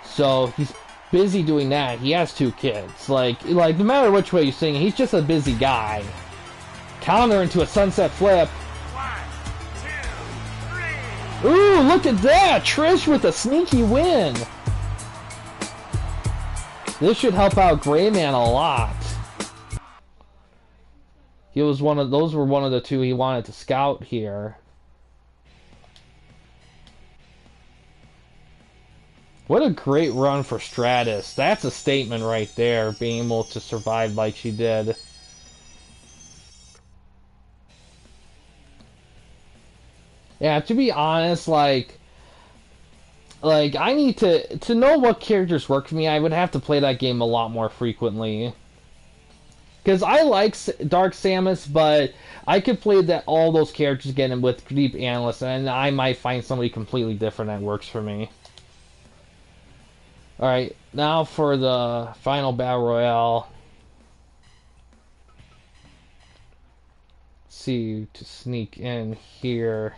So, he's busy doing that. He has 2 kids. Like, no matter which way you sing, he's just a busy guy. Counter into a sunset flip. 1, 2, 3. Ooh, look at that! Trish with a sneaky win! This should help out Grayman a lot. Those were one of the 2 he wanted to scout here. What a great run for Stratus. That's a statement right there, being able to survive like she did. Yeah, to be honest, like I need to know what characters work for me. I would have to play that game a lot more frequently. Because I like Dark Samus, but I could play all those characters again with deep analysts, and I might find somebody completely different that works for me. Alright, now for the final Battle Royale. Let's see, to sneak in here.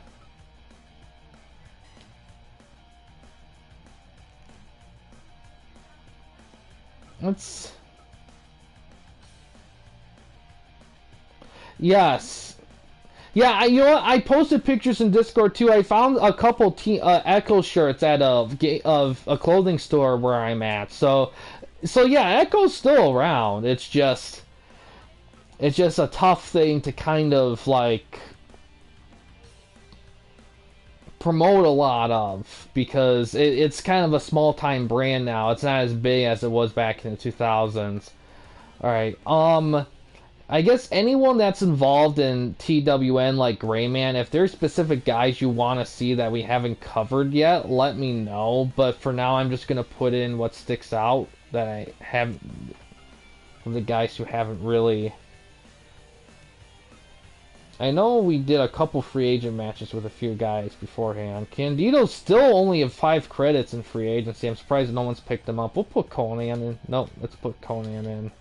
Yes. Yeah, you know what? I posted pictures in Discord too. I found a couple Echo shirts at a clothing store where I'm at. So yeah, Echo's still around. It's just a tough thing to kind of like promote a lot of, because it's kind of a small time brand now. It's not as big as it was back in the 2000s. Alright, I guess anyone that's involved in TWN like Grayman, if there's specific guys you want to see that we haven't covered yet, let me know. But for now, I'm just going to put in what sticks out that I have from the guys who haven't really... I know we did a couple free agent matches with a few guys beforehand. Candido's still only have 5 credits in free agency. I'm surprised no one's picked him up. We'll put Conan in. Nope, let's put Conan in.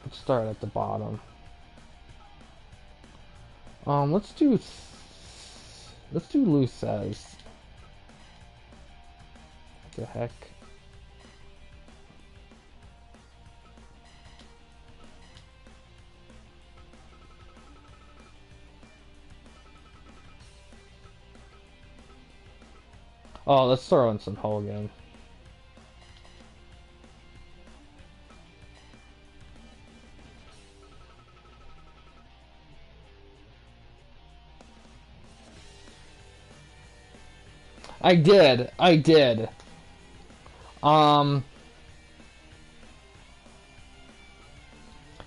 Let's start at the bottom. Let's do Lou Says. The heck? Oh, let's throw in some Hogan. I did.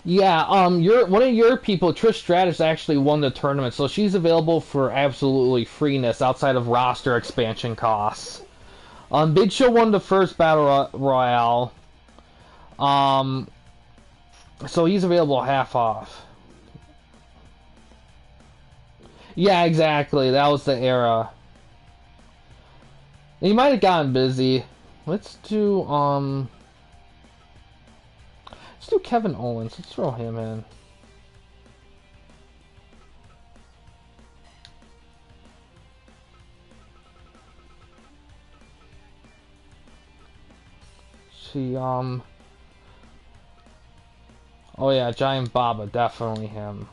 Yeah, one of your people, Trish Stratus, actually won the tournament, so she's available for absolutely freeness outside of roster expansion costs. Big Show won the first Battle Royale. So he's available half off. Yeah, exactly. That was the era. He might have gotten busy. Let's do Kevin Owens. Let's throw him in. See, oh yeah, Giant Baba, definitely him.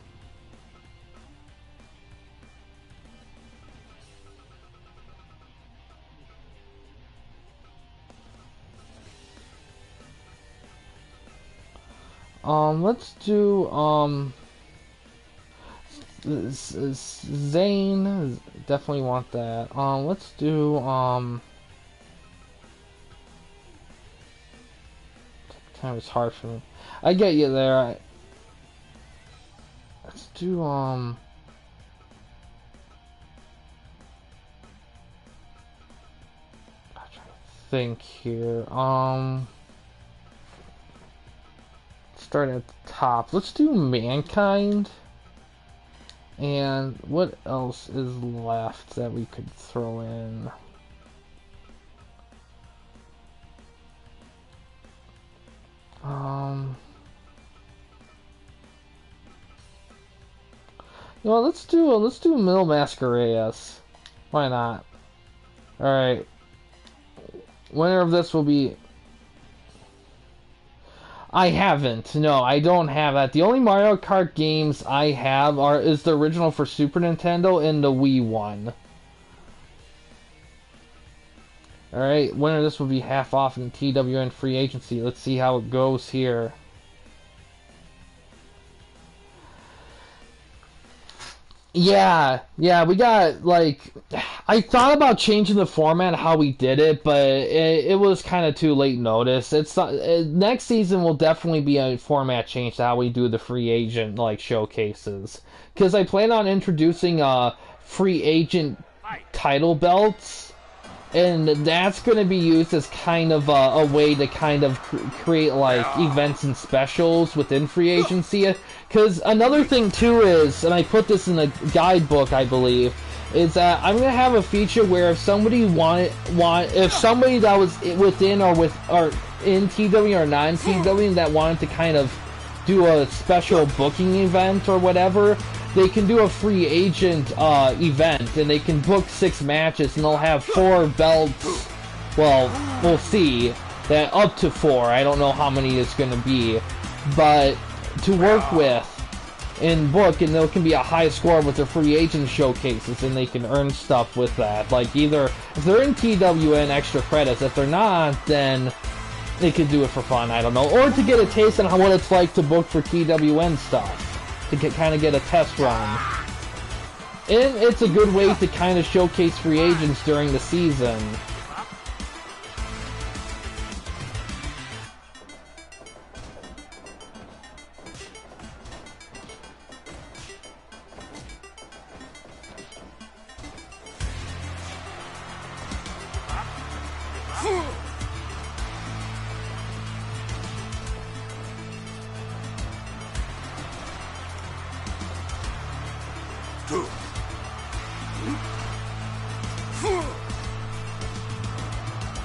Let's do, Zane, definitely want that. Let's do, time is hard for me. I get you there. Let's do, I'm trying to think here. Start at the top. Let's do Mankind. And what else is left that we could throw in? You know, let's do Mil Mascareas. Why not? All right. Winner of this will be. I haven't. No, I don't have that. The only Mario Kart games I have is the original for Super Nintendo and the Wii one. Alright, winner of this will be half off in TWN free agency. Let's see how it goes here. Yeah, we got, like, I thought about changing the format, how we did it, but it was kind of too late notice. It's next season will definitely be a format change to how we do the free agent, like, showcases. Because I plan on introducing free agent title belts, and that's going to be used as kind of a way to kind of create, like, events and specials within free agency. Because another thing, too, is, and I put this in a guidebook, I believe, is that I'm going to have a feature where if somebody if somebody that was within or in TW or non-TW that wanted to kind of do a special booking event or whatever, they can do a free agent event, and they can book 6 matches, and they'll have 4 belts. Well, we'll see. That up to 4. I don't know how many it's going to be, but to work with and book, and there can be a high score with their free agent showcases, and they can earn stuff with that. Like, either if they're in TWN, extra credits. If they're not, then they could do it for fun. I don't know, or to get a taste on what it's like to book for TWN stuff. To kind of get a test run. And it's a good way to kind of showcase free agents during the season.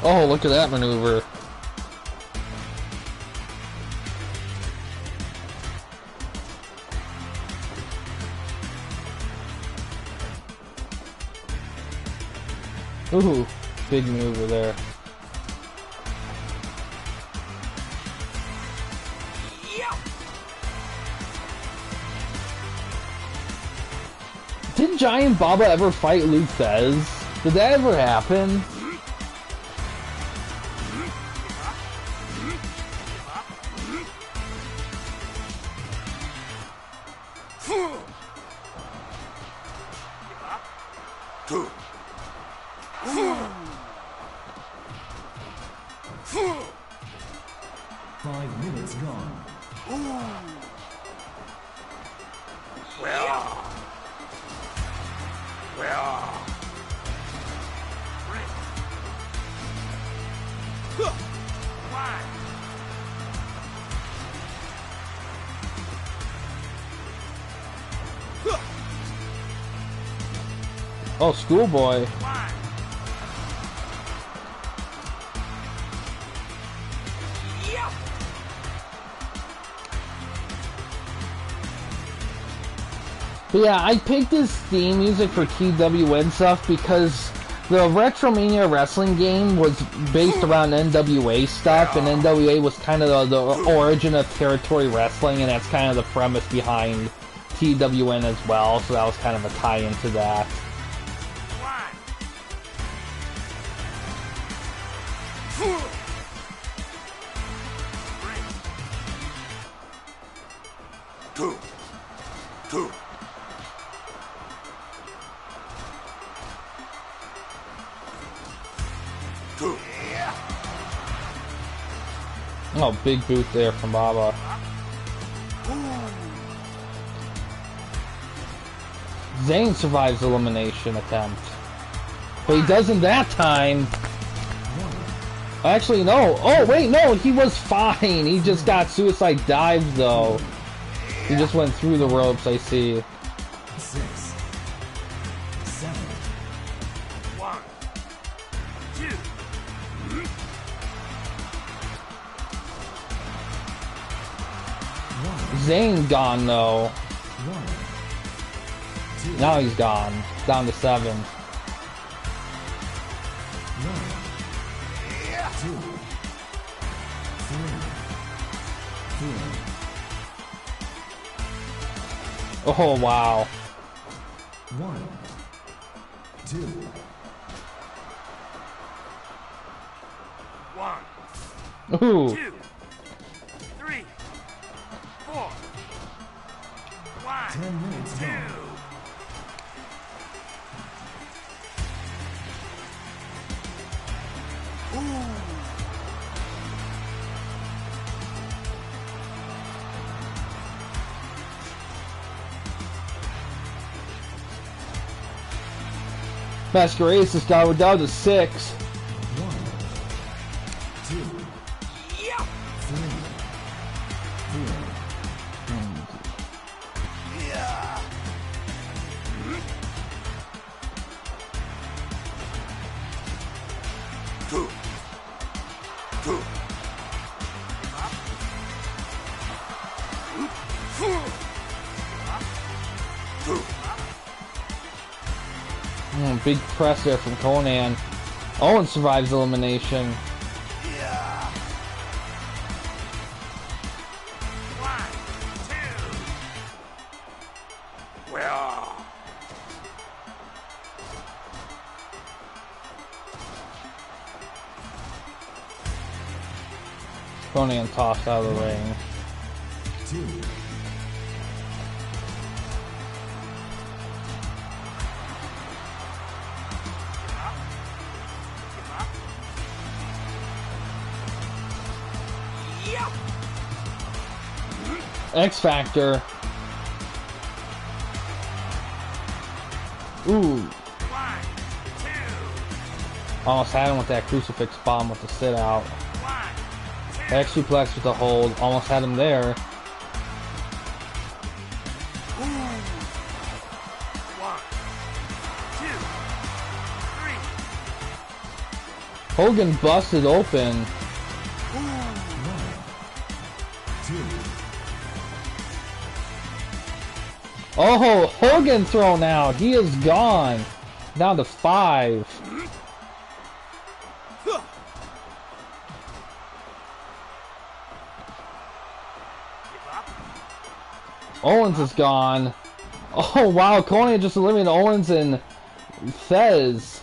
Oh, look at that maneuver. Ooh, big maneuver there. Did Giant Baba ever fight Lou Fez? Did that ever happen? Two. 5 minutes gone. Oh, schoolboy. But yeah, I picked this theme music for TWN stuff because the Retromania wrestling game was based around NWA stuff, and NWA was kind of the origin of territory wrestling, and that's kind of the premise behind TWN as well, so that was kind of a tie-in to that. Two. Oh, big boot there from Baba. Zayn survives elimination attempt. But he doesn't that time. Actually, no. Oh, wait, no, he was fine. He just got suicide dives, though. He just went through the ropes, I see. 6, 7. 1, 2. Zayn gone, though. 1, 2. Now he's gone. Down to 7. 1, 2, 3, 4. Oh, wow. 1, 2, 1, Ooh. 2, 3, 4. 1, 10 minutes 2. gone. Masquerade is down. We're down to 6. 1, 2, 3, 2. 2. Big press there from Conan. Owen survives elimination. 1, 2. Well. Conan tossed out of the ring. 2. X Factor. Ooh. 1, 2. Almost had him with that crucifix bomb with the sit out. 1, 2. X suplex with the hold. Almost had him there. 1, 2, 3. Hogan busted open. 2. Oh, Hogan thrown out. He is gone. Down to 5. Owens is gone. Oh wow, Conan just eliminated Owens and Fez.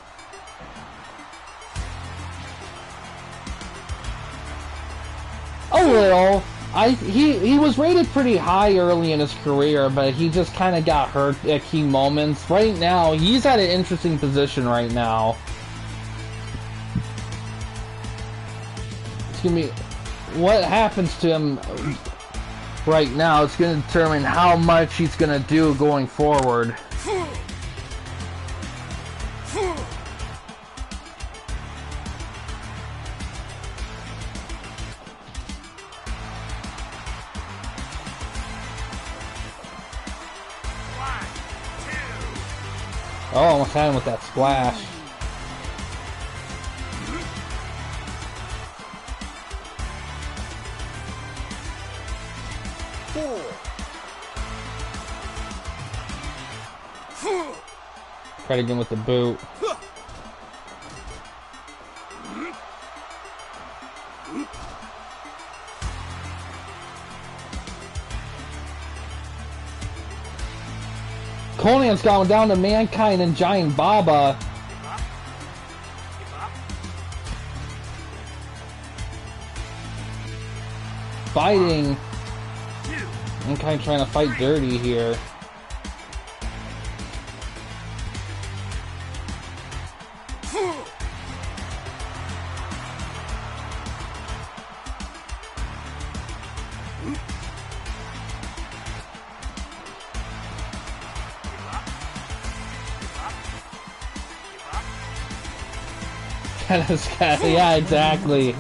A little. He was rated pretty high early in his career, but he just kind of got hurt at key moments. Right now, he's at an interesting position right now. It's gonna be what happens to him right now. It's gonna determine how much he's gonna do going forward. Oh, almost had him with that splash. Try to get him with the boot. Conan's gone down to Mankind and Giant Baba. Fighting. Mankind trying to fight dirty here. Yeah, exactly.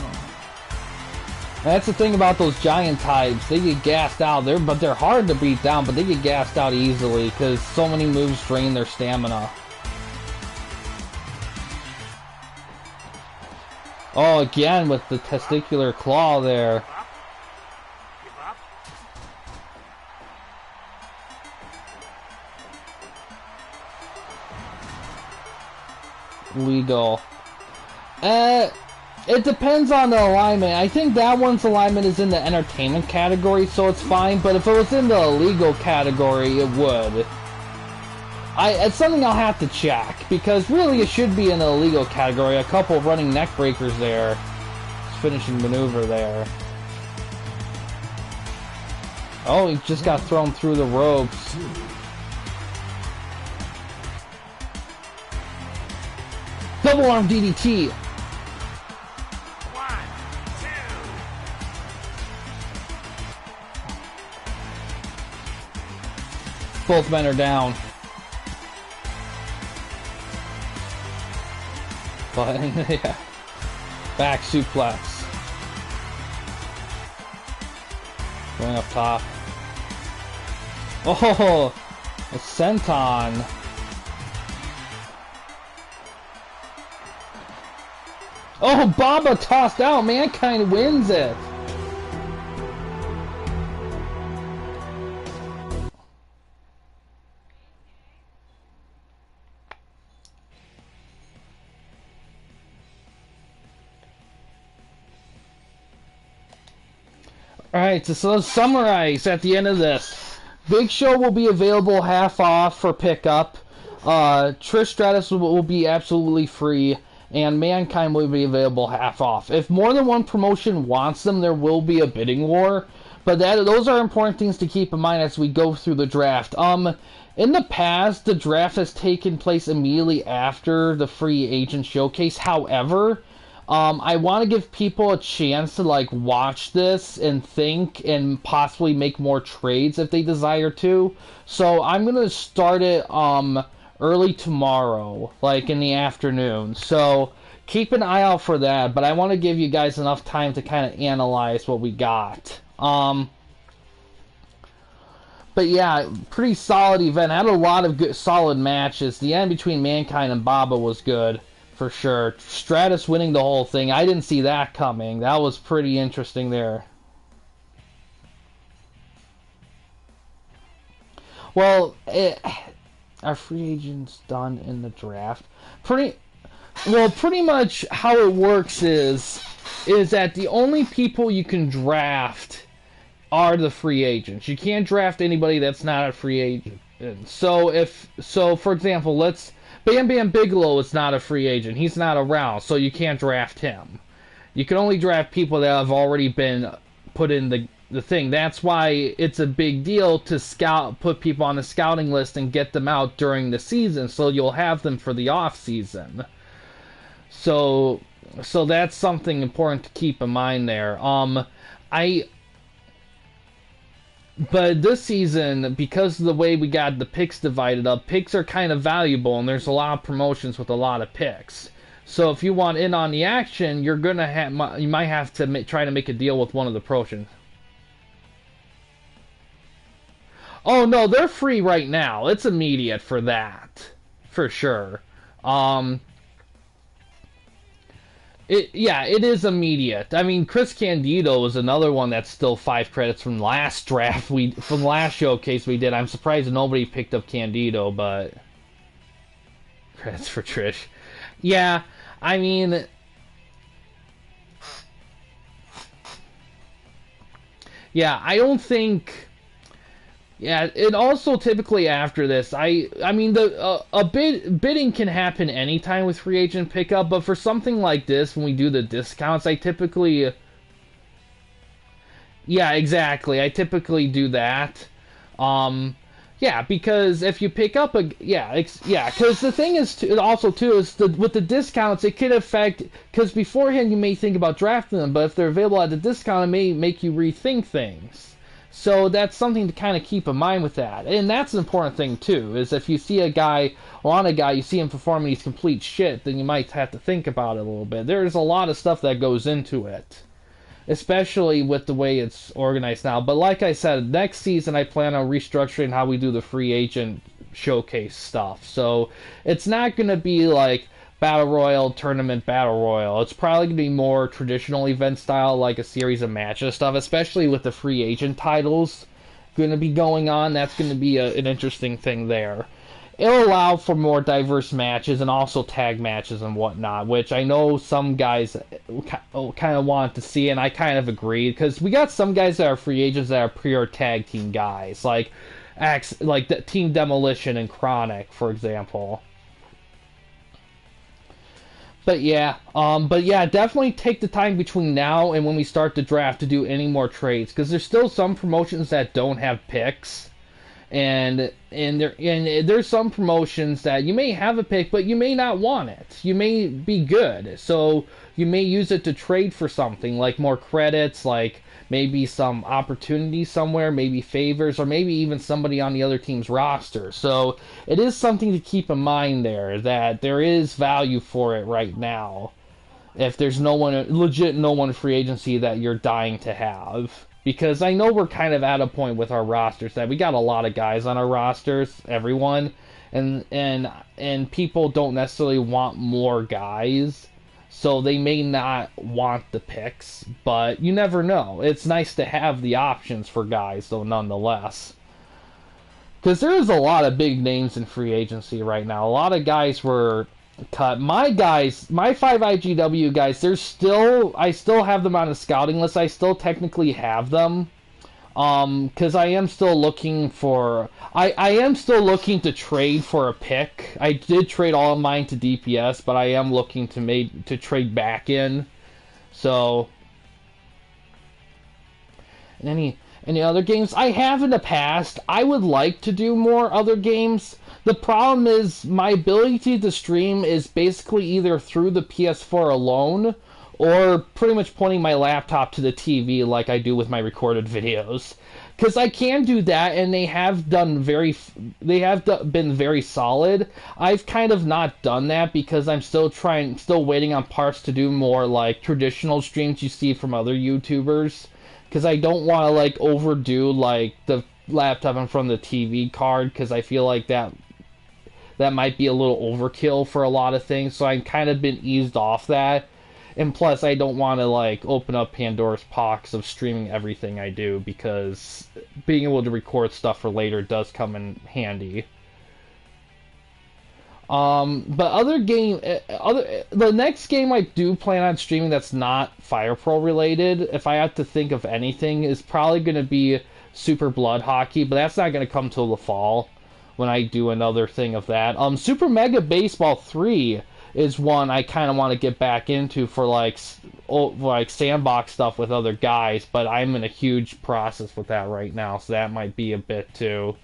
That's the thing about those giant types. They get gassed out. But they're hard to beat down, but they get gassed out easily because so many moves drain their stamina. Oh, again with the testicular claw there. Legal. It depends on the alignment. I think that one's alignment is in the entertainment category, so it's fine. But if it was in the illegal category, it would. It's something I'll have to check, because really it should be in the illegal category. A couple of running neck breakers there. Finishing maneuver there. Oh, he just got thrown through the ropes. Double arm DDT. Both men are down. But, yeah. Back suplex. Going up top. Oh! A senton. Oh, Baba tossed out. Mankind wins it. Alright, so let's summarize at the end of this. Big Show will be available half off for pickup. Trish Stratus will be absolutely free. And Mankind will be available half off. If more than one promotion wants them, there will be a bidding war. But those are important things to keep in mind as we go through the draft. In the past, the draft has taken place immediately after the free agent showcase. However, I want to give people a chance to watch this and think and possibly make more trades if they desire to. So I'm gonna start it early tomorrow, in the afternoon. So keep an eye out for that. But I want to give you guys enough time to kind of analyze what we got. But yeah, pretty solid event. Had a lot of good, solid matches. The end between Mankind and Baba was good. For sure. Stratus winning the whole thing. I didn't see that coming. That was pretty interesting there. Well, are free agents done in the draft? Pretty much how it works is that the only people you can draft are the free agents. You can't draft anybody that's not a free agent. So for example, Bam Bam Bigelow is not a free agent. He's not around, so you can't draft him. You can only draft people that have already been put in the thing. That's why it's a big deal to put people on the scouting list and get them out during the season, so you'll have them for the off season. So that's something important to keep in mind there. But this season, because of the way we got the picks divided up, picks are kind of valuable, and there's a lot of promotions with a lot of picks. So if you want in on the action, you might have to try to make a deal with one of the promotions. Oh no, they're free right now. It's immediate for that, for sure. It is immediate. I mean, Chris Candido is another one that's still 5 credits from last from last showcase we did. I'm surprised nobody picked up Candido, but credits for Trish. Yeah, I mean, yeah, I don't think. Yeah, and also typically after this, I mean bidding can happen anytime with free agent pickup, but for something like this, when we do the discounts, I typically, yeah, exactly, I typically do that. Yeah, because if you pick up because the thing is with the discounts, it could affect, because beforehand you may think about drafting them, but if they're available at the discount, it may make you rethink things. So that's something to kind of keep in mind with that. And that's an important thing, too, is if you see a guy, you see him performing these complete shit, then you might have to think about it a little bit. There's a lot of stuff that goes into it, especially with the way it's organized now. But like I said, next season I plan on restructuring how we do the free agent showcase stuff. So it's not going to be like Battle Royale, Tournament Battle Royale. It's probably going to be more traditional event style, like a series of matches stuff, especially with the free agent titles going to be going on. That's going to be an interesting thing there. It'll allow for more diverse matches and also tag matches and whatnot, which I know some guys kind of want to see, and I kind of agree, because we got some guys that are free agents that are pure tag team guys, like the Team Demolition and Chronic, for example. But yeah, definitely take the time between now and when we start the draft to do any more trades, because there's still some promotions that don't have picks, and there's some promotions that you may have a pick, but you may not want it. You may be good, so you may use it to trade for something, like more credits, like maybe some opportunity somewhere, maybe favors, or maybe even somebody on the other team's roster. So it is something to keep in mind there, that there is value for it right now, if there's no one free agency that you're dying to have. Because I know we're kind of at a point with our rosters that we got a lot of guys on our rosters, everyone, and people don't necessarily want more guys. So they may not want the picks, but you never know. It's nice to have the options for guys, though, nonetheless. Because there is a lot of big names in free agency right now. A lot of guys were cut. My 5 IGW guys, I still have them on a scouting list. I still technically have them. Because I am still looking to trade for a pick. I did trade all of mine to DPS, but I am looking to trade back in. So, any other games I have in the past? I would like to do more other games. The problem is my ability to stream is basically either through the PS4 alone, or pretty much pointing my laptop to the TV like I do with my recorded videos. Because I can do that, and they have been very solid. I've kind of not done that because I'm still waiting on parts to do more like traditional streams you see from other YouTubers. Because I don't want to like overdo like the laptop in front of the TV card, because I feel like that might be a little overkill for a lot of things. So I've kind of been eased off that. And plus, I don't want to, like, open up Pandora's box of streaming everything I do, because being able to record stuff for later does come in handy. But the next game I do plan on streaming that's not Fire Pro related, if I have to think of anything, is probably going to be Super Blood Hockey, but that's not going to come till the fall when I do another thing of that. Super Mega Baseball 3 is one I kind of want to get back into for like sandbox stuff with other guys, but I'm in a huge process with that right now, so that might be a bit too.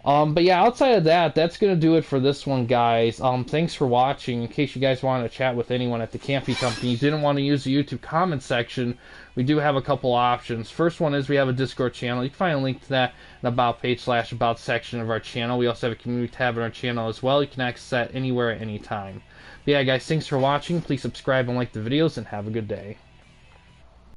But yeah, outside of that, that's going to do it for this one, guys. Thanks for watching. In case you guys want to chat with anyone at the Campy Company, you didn't want to use the YouTube comment section, we do have a couple options. First one is we have a Discord channel. You can find a link to that in the About page / About section of our channel. We also have a community tab on our channel as well. You can access that anywhere at any time. But yeah, guys, thanks for watching. Please subscribe and like the videos, and have a good day.